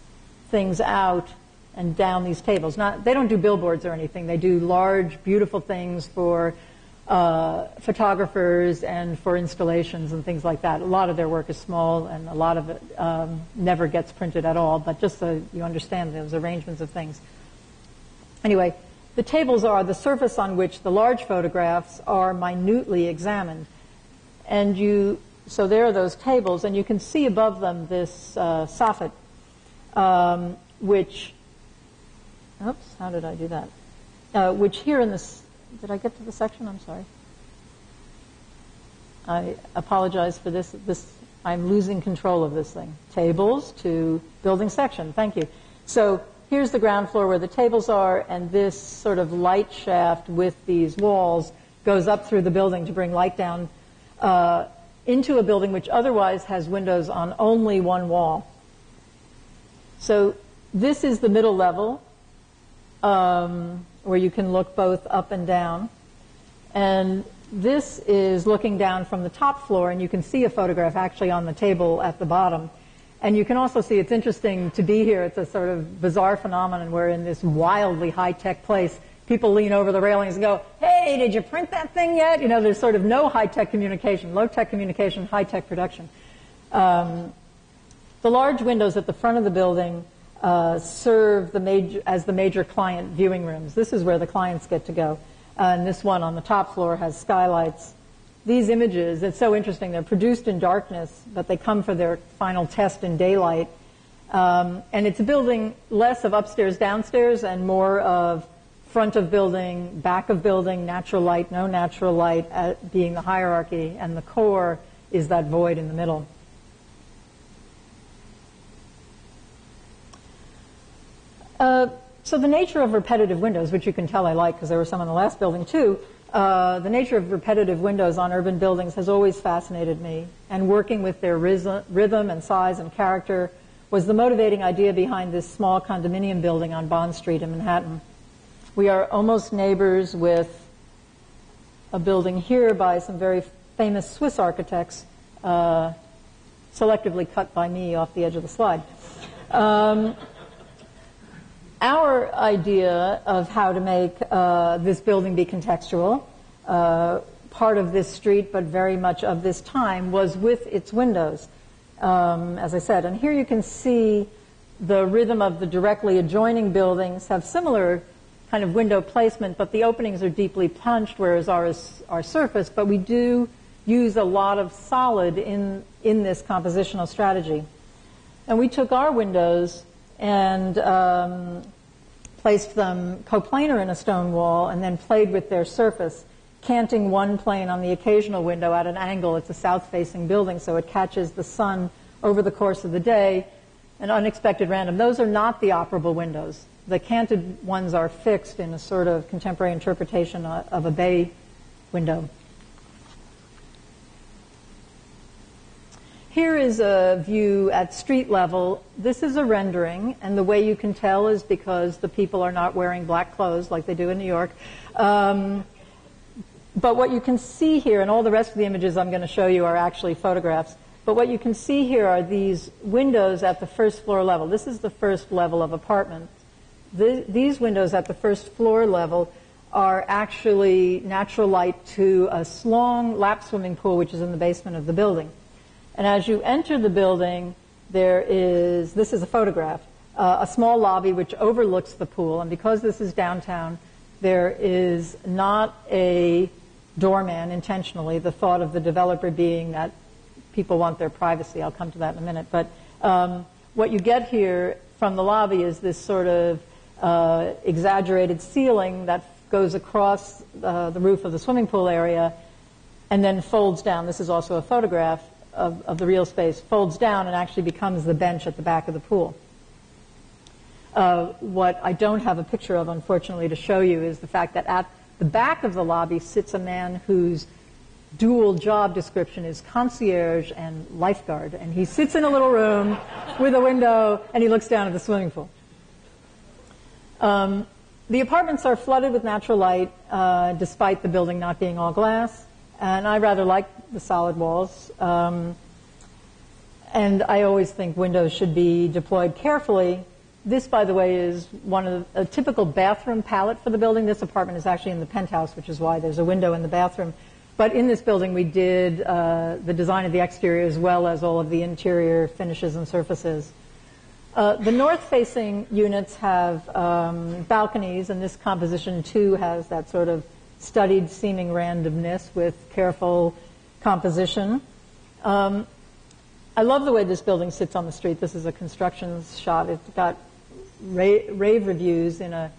things out and down these tables. They don't do billboards or anything. They do large, beautiful things for photographers and for installations and things like that. A lot of their work is small, and a lot of it never gets printed at all, but just so you understand those arrangements of things. Anyway, the tables are the surface on which the large photographs are minutely examined. And so there are those tables, and you can see above them this soffit, which oops, how did I do that? Which here in this, did I get to the section? I'm sorry. I apologize for this. I'm losing control of this thing. Tables to building section. Thank you. So here's the ground floor where the tables are, and this sort of light shaft with these walls goes up through the building to bring light down into a building which otherwise has windows on only one wall. So this is the middle level where you can look both up and down. And this is looking down from the top floor, and you can see a photograph actually on the table at the bottom. And you can also see, it's interesting to be here. It's a sort of bizarre phenomenon where in this wildly high-tech place, people lean over the railings and go, hey, did you print that thing yet? You know, there's sort of no high-tech communication, low-tech communication, high-tech production. The large windows at the front of the building serve as the major client viewing rooms. This is where the clients get to go. And this one on the top floor has skylights. These images, it's so interesting, they're produced in darkness, but they come for their final test in daylight. And it's a building less of upstairs, downstairs, and more of front of building, back of building, natural light, no natural light, being the hierarchy, and the core is that void in the middle. So the nature of repetitive windows, which you can tell I like because there were some in the last building too, the nature of repetitive windows on urban buildings has always fascinated me, and working with their rhythm and size and character was the motivating idea behind this small condominium building on Bond Street in Manhattan. We are almost neighbors with a building here by some very famous Swiss architects, selectively cut by me off the edge of the slide. Our idea of how to make this building be contextual, part of this street but very much of this time, was with its windows, as I said. And here you can see the rhythm of the directly adjoining buildings have similar kind of window placement, but the openings are deeply punched, whereas ours are surfaced. But we do use a lot of solid in this compositional strategy. And we took our windows and placed them coplanar in a stone wall and then played with their surface, canting one plane on the occasional window at an angle. It's a south-facing building, so it catches the sun over the course of the day, an unexpected random. Those are not the operable windows. The canted ones are fixed in a sort of contemporary interpretation of a bay window. Here is a view at street level. This is a rendering, and the way you can tell is because the people are not wearing black clothes like they do in New York. But what you can see here, and all the rest of the images I'm going to show you are actually photographs, but what you can see here are these windows at the first floor level. This is the first level of apartment. These windows at the first floor level are actually natural light to a long lap swimming pool which is in the basement of the building. And as you enter the building, this is a photograph, a small lobby which overlooks the pool. And because this is downtown, there is not a doorman intentionally, the thought of the developer being that people want their privacy. I'll come to that in a minute. But what you get here from the lobby is this sort of exaggerated ceiling that goes across the roof of the swimming pool area and then folds down. This is also a photograph of the real space, folds down and actually becomes the bench at the back of the pool. What I don't have a picture of, unfortunately, to show you is the fact that at the back of the lobby sits a man whose dual job description is concierge and lifeguard. And he sits in a little room with a window and he looks down at the swimming pool. The apartments are flooded with natural light despite the building not being all glass. And I rather like the solid walls. And I always think windows should be deployed carefully. This, by the way, is a typical bathroom palette for the building. This apartment is actually in the penthouse, which is why there's a window in the bathroom. But in this building, we did the design of the exterior as well as all of the interior finishes and surfaces. The north-facing units have balconies, and this composition, too, has that sort of studied seeming randomness with careful composition. I love the way this building sits on the street. This is a construction shot. It's got rave reviews in an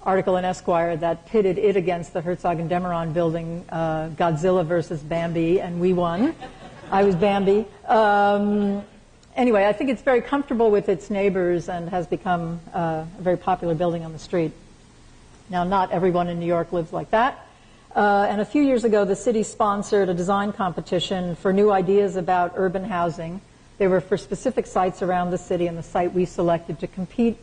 article in Esquire that pitted it against the Herzog and Demeron building, Godzilla versus Bambi, and we won. I was Bambi. Anyway, I think it's very comfortable with its neighbors and has become a very popular building on the street. Now, not everyone in New York lives like that. And a few years ago, the city sponsored a design competition for new ideas about urban housing. They were for specific sites around the city, and the site we selected to compete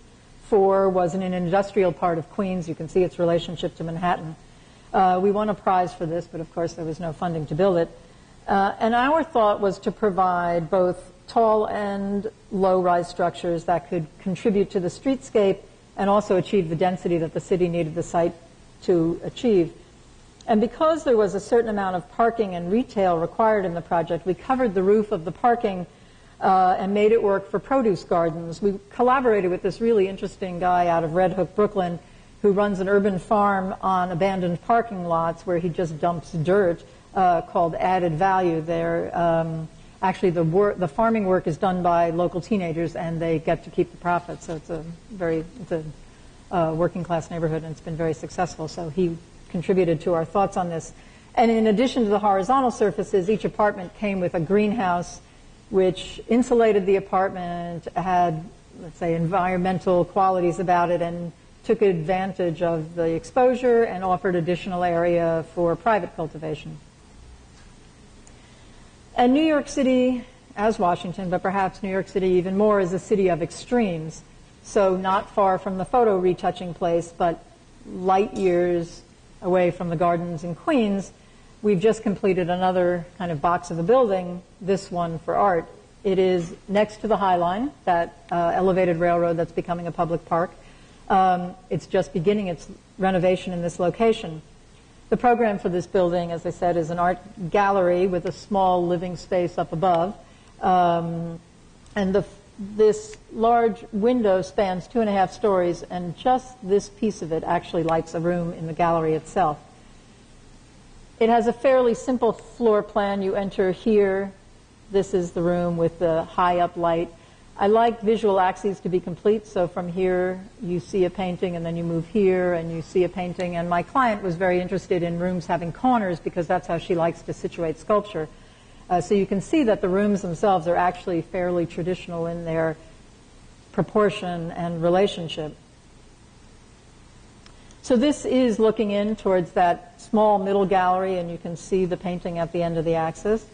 for was in an industrial part of Queens. You can see its relationship to Manhattan. We won a prize for this, but of course there was no funding to build it. And our thought was to provide both tall and low-rise structures that could contribute to the streetscape and also achieve the density that the city needed the site to achieve. And because there was a certain amount of parking and retail required in the project, we covered the roof of the parking and made it work for produce gardens. We collaborated with this really interesting guy out of Red Hook, Brooklyn, who runs an urban farm on abandoned parking lots where he just dumps dirt called Added Value. Actually, the farming work is done by local teenagers, and they get to keep the profits. So it's a working class neighborhood, and it's been very successful. So he contributed to our thoughts on this. And in addition to the horizontal surfaces, each apartment came with a greenhouse which insulated the apartment, had, let's say, environmental qualities about it, and took advantage of the exposure and offered additional area for private cultivation. And New York City, as Washington, but perhaps New York City even more, is a city of extremes. So not far from the photo retouching place, but light years away from the gardens in Queens, we've just completed another kind of box of a building, this one for art. It is next to the High Line, that elevated railroad that's becoming a public park. It's just beginning its renovation in this location. The program for this building, as I said, is an art gallery with a small living space up above. And this large window spans 2.5 stories, and just this piece of it actually lights a room in the gallery itself. It has a fairly simple floor plan. You enter here. This is the room with the high-up light. I like visual axes to be complete, so from here you see a painting, and then you move here and you see a painting. And my client was very interested in rooms having corners because that's how she likes to situate sculpture. So you can see that the rooms themselves are actually fairly traditional in their proportion and relationship. So this is looking in towards that small middle gallery, and you can see the painting at the end of the axis.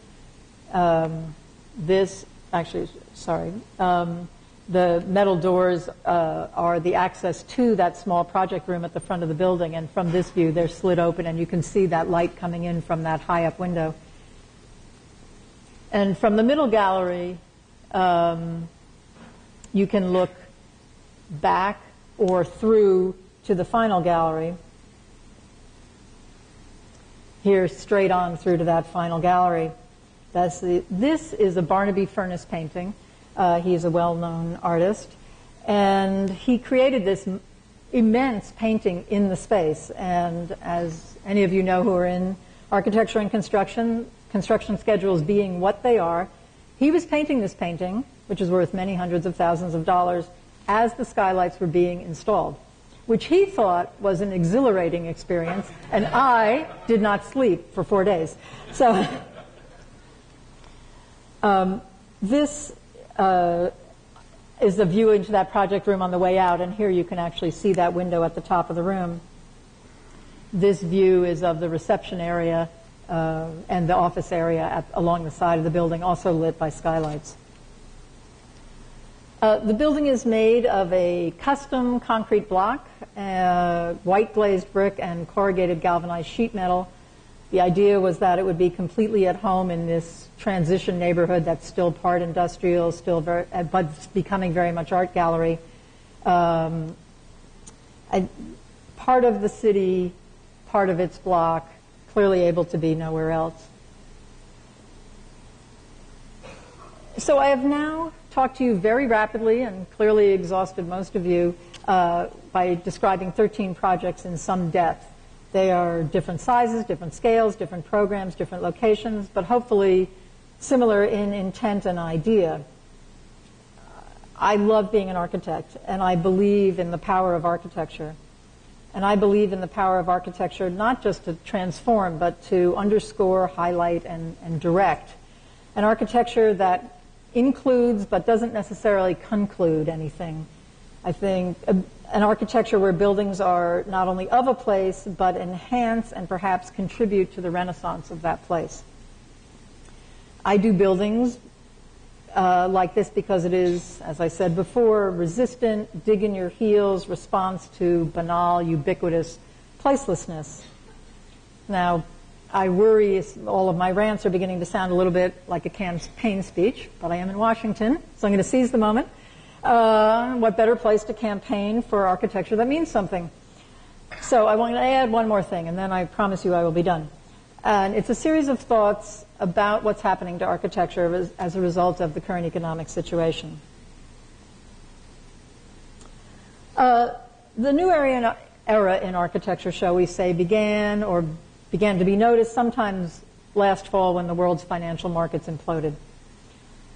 The metal doors are the access to that small project room at the front of the building, and from this view they're slid open, and you can see that light coming in from that high-up window. And from the middle gallery, you can look back or through to the final gallery. Here, straight on through to that final gallery. This is a Barnaby Furness painting. He is a well-known artist. And he created this immense painting in the space. And as any of you know who are in architecture and construction schedules being what they are, he was painting this painting, which is worth many hundreds of thousands of dollars, as the skylights were being installed, which he thought was an exhilarating experience, and I did not sleep for 4 days. So this is the view into that project room on the way out, and here you can actually see that window at the top of the room. This view is of the reception area and the office area along the side of the building, also lit by skylights. The building is made of a custom concrete block, white glazed brick, and corrugated galvanized sheet metal. The idea was that it would be completely at home in this transition neighborhood that's still part industrial, but becoming very much art gallery. Part of the city, part of its block, clearly able to be nowhere else. So I have now talked to you very rapidly and clearly exhausted most of you by describing 13 projects in some depth. They are different sizes, different scales, different programs, different locations, but hopefully similar in intent and idea. I love being an architect, and I believe in the power of architecture. And I believe in the power of architecture not just to transform, but to underscore, highlight, and direct. An architecture that includes but doesn't necessarily conclude anything. I think an architecture where buildings are not only of a place, but enhance and perhaps contribute to the renaissance of that place. I do buildings like this because it is, as I said before, resistant, dig in your heels response to banal, ubiquitous placelessness. Now, I worry all of my rants are beginning to sound a little bit like a campaign speech, but I am in Washington, so I'm going to seize the moment. What better place to campaign for architecture that means something? So I want to add one more thing, and then I promise you I will be done. And it's a series of thoughts about what's happening to architecture as a result of the current economic situation. The new era in architecture, shall we say, began to be noticed sometimes last fall when the world's financial markets imploded.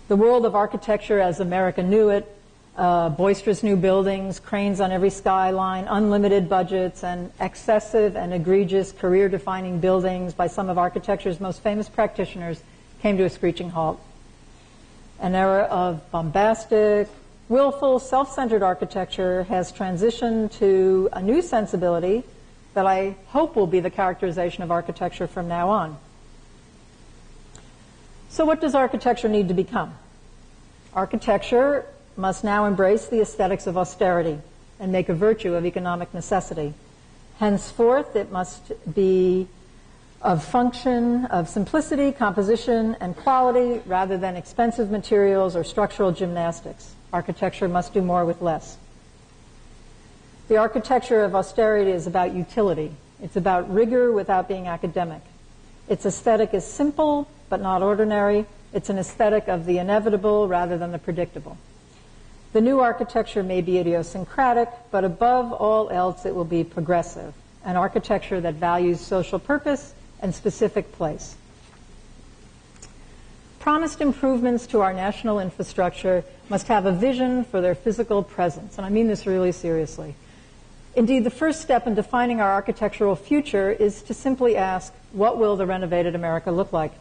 The world of architecture as America knew it, boisterous new buildings, cranes on every skyline, unlimited budgets, and excessive and egregious career-defining buildings by some of architecture's most famous practitioners came to a screeching halt. An era of bombastic, willful, self-centered architecture has transitioned to a new sensibility that I hope will be the characterization of architecture from now on. So what does architecture need to become? Architecture must now embrace the aesthetics of austerity and make a virtue of economic necessity. Henceforth, it must be of function, of simplicity, composition, and quality, rather than expensive materials or structural gymnastics. Architecture must do more with less. The architecture of austerity is about utility. It's about rigor without being academic. Its aesthetic is simple, but not ordinary. It's an aesthetic of the inevitable rather than the predictable. The new architecture may be idiosyncratic, but above all else it will be progressive, an architecture that values social purpose and specific place. Promised improvements to our national infrastructure must have a vision for their physical presence, and I mean this really seriously. Indeed, the first step in defining our architectural future is to simply ask, what will the renovated America look like?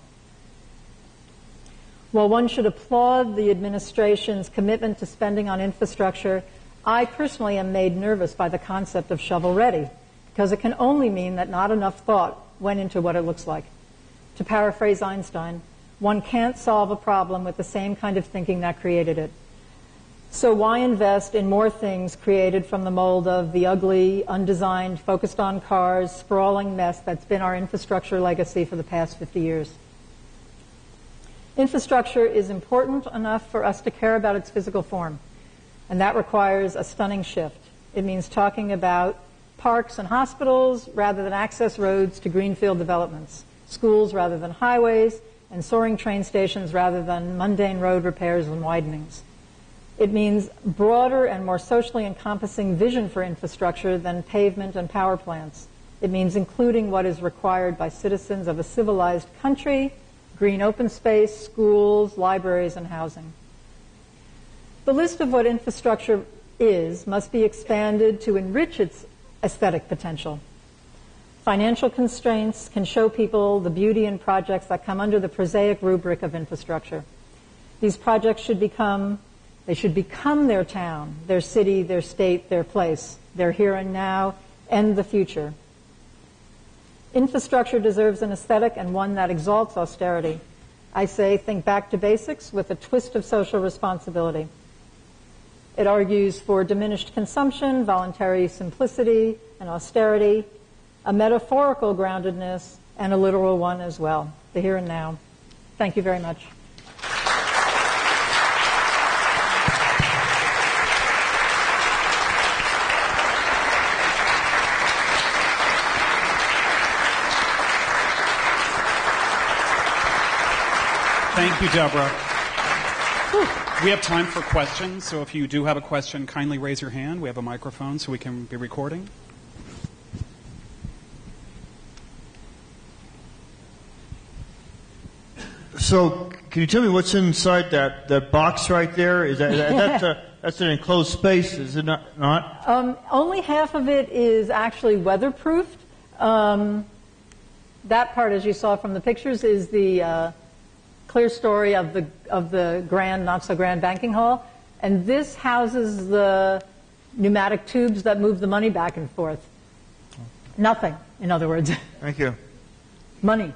While one should applaud the administration's commitment to spending on infrastructure, I personally am made nervous by the concept of shovel-ready, because it can only mean that not enough thought went into what it looks like. To paraphrase Einstein, one can't solve a problem with the same kind of thinking that created it. So why invest in more things created from the mold of the ugly, undesigned, focused on cars, sprawling mess that's been our infrastructure legacy for the past 50 years? Infrastructure is important enough for us to care about its physical form, and that requires a stunning shift. It means talking about parks and hospitals rather than access roads to greenfield developments, schools rather than highways, and soaring train stations rather than mundane road repairs and widenings. It means broader and more socially encompassing vision for infrastructure than pavement and power plants. It means including what is required by citizens of a civilized country: green open space, schools, libraries, and housing. The list of what infrastructure is must be expanded to enrich its aesthetic potential. Financial constraints can show people the beauty in projects that come under the prosaic rubric of infrastructure. These projects should become their town, their city, their state, their place, their here and now, and the future. Infrastructure deserves an aesthetic and one that exalts austerity. I say think back to basics with a twist of social responsibility. It argues for diminished consumption, voluntary simplicity, and austerity, a metaphorical groundedness, and a literal one as well, the here and now. Thank you very much. Thank you, Deborah. We have time for questions, so if you do have a question, kindly raise your hand. We have a microphone so we can be recording. So, can you tell me what's inside that box right there? Is that that's an enclosed space, is it not? Only half of it is actually weatherproofed. That part, as you saw from the pictures, is the clear story of the grand, not so grand banking hall. And this houses the pneumatic tubes that move the money back and forth. Nothing, in other words. Thank you. Money.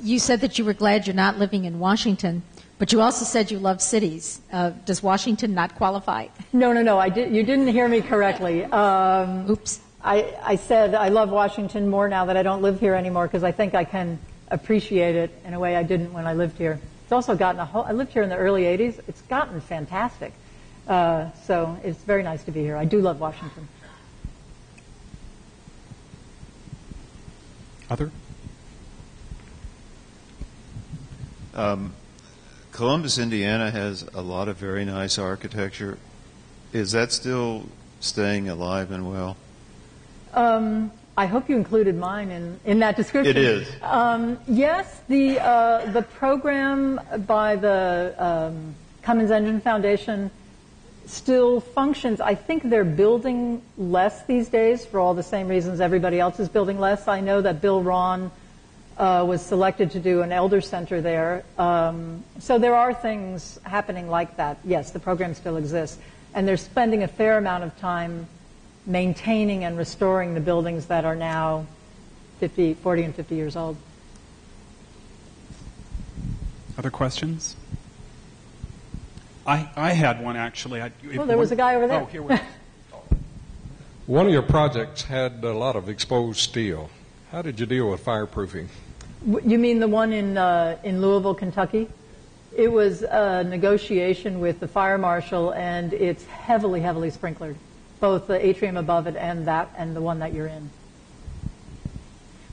You said that you were glad you're not living in Washington, but you also said you love cities. Does Washington not qualify? No. You didn't hear me correctly. Oops. I said I love Washington more now that I don't live here anymore because I think I can appreciate it in a way I didn't when I lived here. It's also gotten I lived here in the early 80s. It's gotten fantastic. So it's very nice to be here. I do love Washington. Other? Columbus, Indiana has a lot of very nice architecture. Is that still staying alive and well? I hope you included mine in that description. It is. Yes, the program by the Cummins Engine Foundation still functions. I think they're building less these days for all the same reasons everybody else is building less. I know that Bill Ron was selected to do an elder center there. So there are things happening like that. Yes, the program still exists. And they're spending a fair amount of time maintaining and restoring the buildings that are now 40 and 50 years old. Other questions? I had one, actually. There was a guy over there. Oh, here we go. One of your projects had a lot of exposed steel. How did you deal with fireproofing? You mean the one in Louisville, Kentucky? It was a negotiation with the fire marshal, and it's heavily, heavily sprinklered, both the atrium above it and the one that you're in.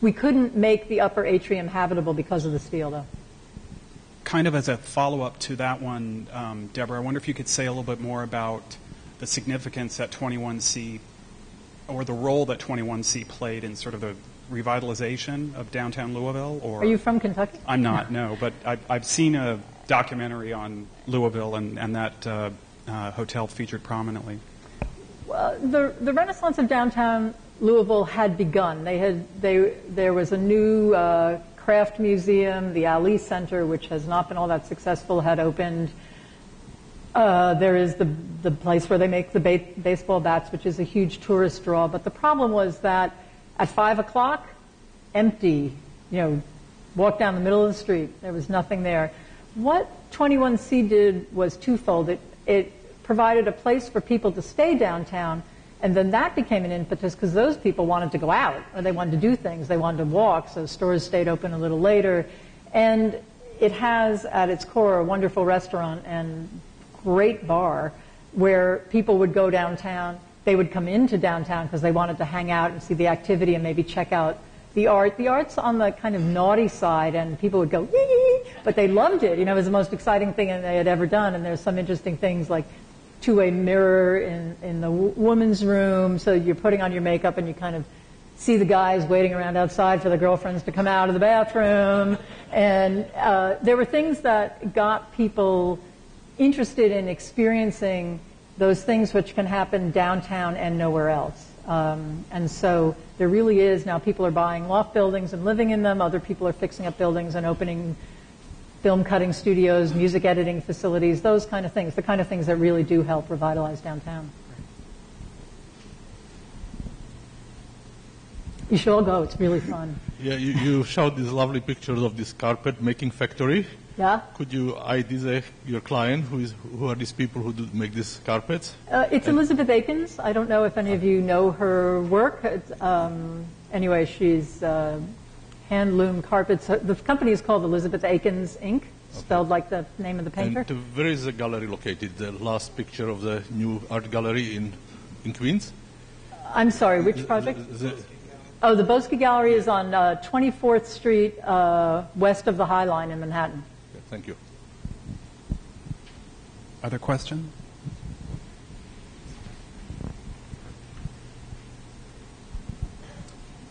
We couldn't make the upper atrium habitable because of the steel, though. Kind of as a follow-up to that one, Deborah, I wonder if you could say a little bit more about the significance that 21C, or the role that 21C played in sort of the revitalization of downtown Louisville. Or are you from Kentucky? I'm not, no, but I've seen a documentary on Louisville, and that hotel featured prominently. Well, the Renaissance of downtown Louisville had begun. There was a new craft museum. The Ali Center, which has not been all that successful, had opened. There is the place where they make the baseball bats, which is a huge tourist draw. But the problem was that at 5 o'clock, empty, walk down the middle of the street. There was nothing there. What 21C did was twofold. It provided a place for people to stay downtown, and then that became an impetus because those people wanted to go out, or they wanted to do things. They wanted to walk, so stores stayed open a little later. And it has, at its core, a wonderful restaurant and great bar where people would go downtown. They would come into downtown because they wanted to hang out and see the activity and maybe check out the art. The art's on the kind of naughty side, and people would go, yee, but they loved it. It was the most exciting thing they had ever done, and there's some interesting things like two-way mirror in the woman's room, so you're putting on your makeup and you kind of see the guys waiting around outside for the girlfriends to come out of the bathroom. And there were things that got people interested in experiencing those things which can happen downtown and nowhere else. And so there really is, now people are buying loft buildings and living in them. Other people are fixing up buildings and opening film cutting studios, music editing facilities, those kind of things, the kind of things that really do help revitalize downtown. You should all go. It's really fun. Yeah, you showed these lovely pictures of this carpet making factory. Yeah. Could you ID your client? Who are these people who do make these carpets? It's Elizabeth Akins. I don't know if any of you know her work. Anyway, she's hand loom carpets. The company is called Elizabeth Akins Inc., spelled like the name of the painter. And where is the gallery located? The last picture of the new art gallery in Queens? I'm sorry, which project? The Boesky Gallery is on 24th Street, west of the High Line in Manhattan. Okay, thank you. Other questions?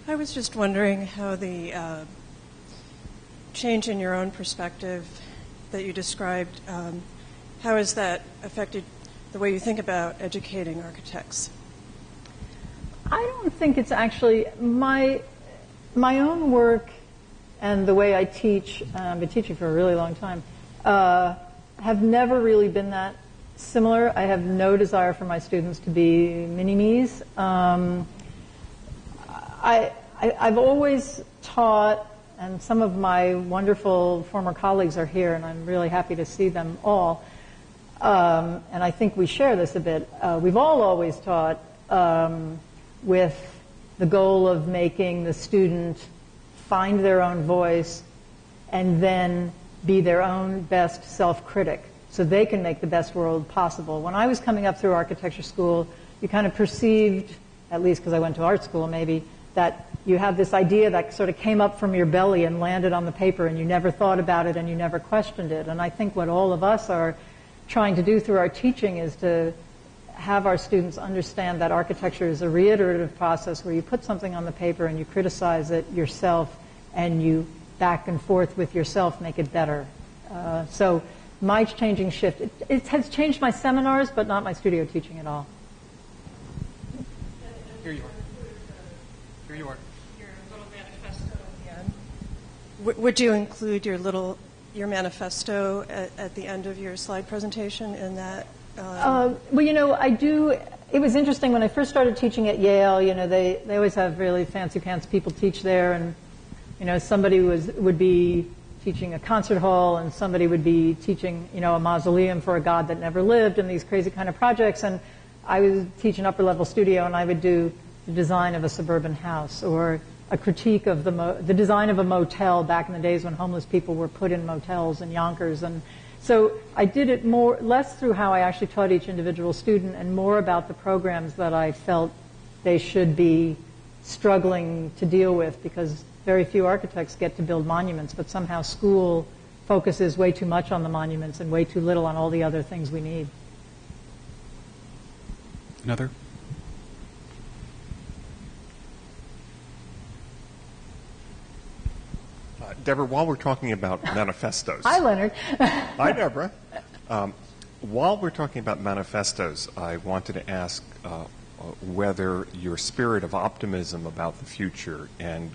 I was just wondering how the change in your own perspective that you described, how has that affected the way you think about educating architects? I don't think it's actually my own work and the way I teach. I've been teaching for a really long time. Have never really been that similar. I have no desire for my students to be mini-me's. I've always taught, and some of my wonderful former colleagues are here, and I'm really happy to see them all. And I think we share this a bit. We've all always taught with the goal of making the student find their own voice and then be their own best self-critic so they can make the best world possible. When I was coming up through architecture school, you kind of perceived, at least because I went to art school maybe, that you had this idea that sort of came up from your belly and landed on the paper, and you never thought about it and you never questioned it. And I think what all of us are trying to do through our teaching is to have our students understand that architecture is a reiterative process where you put something on the paper and you criticize it yourself and you back and forth with yourself make it better. So my changing shift, it has changed my seminars, but not my studio teaching at all. Here you are. Here you are. Your little manifesto again. Would you include your manifesto at the end of your slide presentation in that? Well, I do. It was interesting when I first started teaching at Yale. They always have really fancy pants people teach there, and somebody would be teaching a concert hall, and somebody would be teaching a mausoleum for a god that never lived, and these crazy kind of projects. And I would teach an upper level studio, and I would do the design of a suburban house or a critique of the design of a motel back in the days when homeless people were put in motels in Yonkers. And so I did it less through how I actually taught each individual student and more about the programs that I felt they should be struggling to deal with, because very few architects get to build monuments, but somehow school focuses way too much on the monuments and way too little on all the other things we need. Another? Deborah, while we're talking about manifestos. Hi, Leonard. Hi, Deborah. While we're talking about manifestos, I wanted to ask whether your spirit of optimism about the future and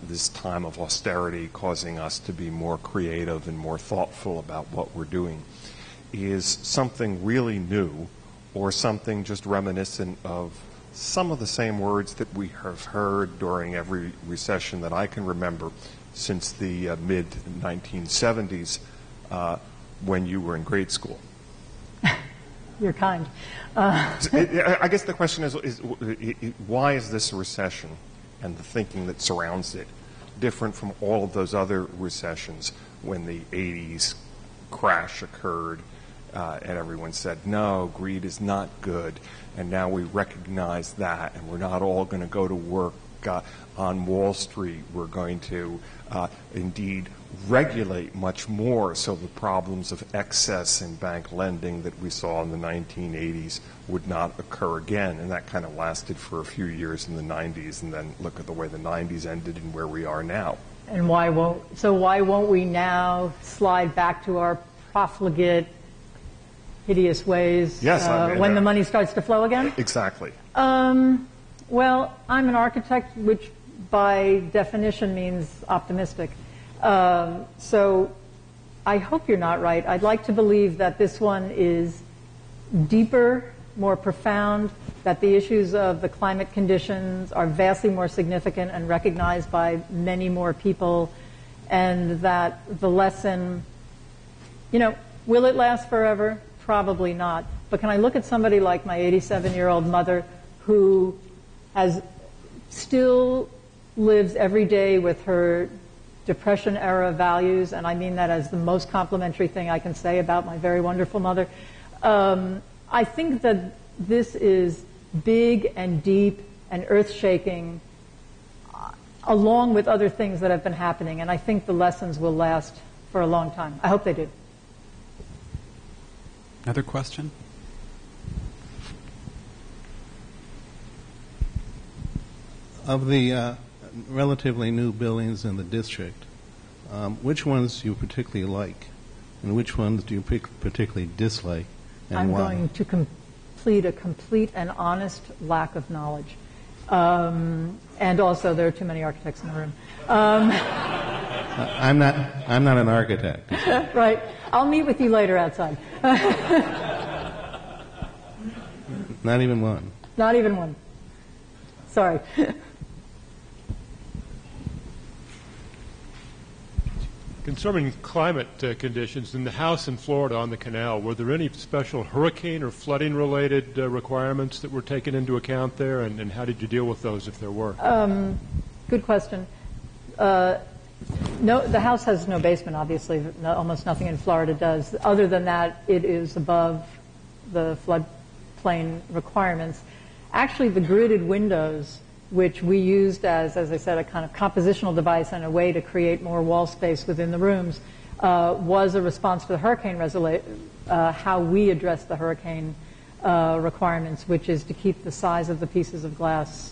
this time of austerity causing us to be more creative and more thoughtful about what we're doing is something really new or something just reminiscent of some of the same words that we have heard during every recession that I can remember since the mid-1970s when you were in grade school. You're kind. I guess the question is why is this a recession and the thinking that surrounds it different from all of those other recessions when the 80s crash occurred and everyone said, no, greed is not good, and now we recognize that, and we're not all going to go to work on Wall Street. We're going to indeed regulate much more so the problems of excess in bank lending that we saw in the 1980s would not occur again. And that kind of lasted for a few years in the 90s, and then look at the way the 90s ended and where we are now. And why won't we now slide back to our profligate, hideous ways when the money starts to flow again? Exactly. Well, I'm an architect, which by definition means optimistic. So I hope you're not right. I'd like to believe that this one is deeper, more profound, that the issues of the climate conditions are vastly more significant and recognized by many more people, and that the lesson, will it last forever? Probably not. But can I look at somebody like my 87-year-old mother who still lives every day with her Depression-era values, and I mean that as the most complimentary thing I can say about my very wonderful mother. I think that this is big and deep and earth-shaking, along with other things that have been happening, and I think the lessons will last for a long time. I hope they do. Another question? Of the relatively new buildings in the district, which ones you particularly like? and which ones do you particularly dislike, and I'm why? going to complete a complete and honest lack of knowledge. And also, there are too many architects in the room. I'm not an architect. Right. I'll meet with you later outside. Not even one. Not even one. Sorry. Concerning climate conditions in the house in Florida on the canal, were there any special hurricane or flooding related requirements that were taken into account there, and how did you deal with those if there were? Good question. No, the house has no basement, obviously. Almost nothing in Florida does. Other than that, it is above the floodplain requirements. Actually, the gridded windows, which we used as I said, a kind of compositional device and a way to create more wall space within the rooms, was a response to the hurricane how we address the hurricane requirements, which is to keep the size of the pieces of glass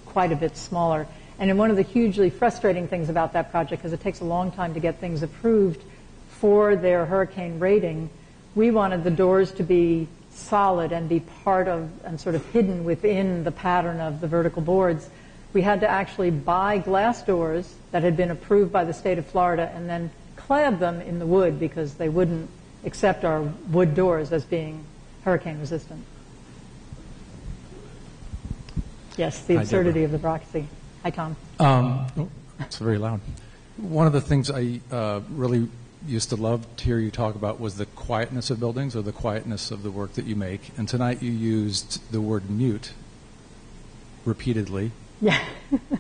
quite a bit smaller. And one of the hugely frustrating things about that project, because it takes a long time to get things approved for their hurricane rating, we wanted the doors to be solid and be part of and sort of hidden within the pattern of the vertical boards. We had to actually buy glass doors that had been approved by the state of Florida and then clad them in the wood because they wouldn't accept our wood doors as being hurricane resistant. Yes, the absurdity of the bureaucracy. Hi, Tom. It's very loud. One of the things I really used to love to hear you talk about was the quietness of buildings or the quietness of the work that you make. And tonight you used the word mute repeatedly. Yeah.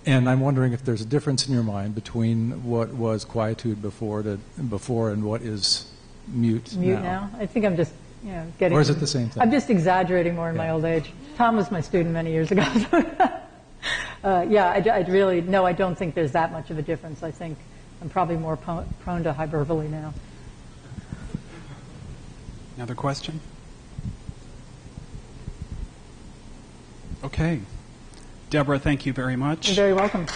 And I'm wondering if there's a difference in your mind between what was quietude before and what is mute now. I think I'm just getting... Or is it the same thing? I'm just exaggerating more in my old age. Tom was my student many years ago. I don't think there's that much of a difference. I think I'm probably more prone to hyperbole now. Another question? Okay. Deborah, thank you very much. You're very welcome.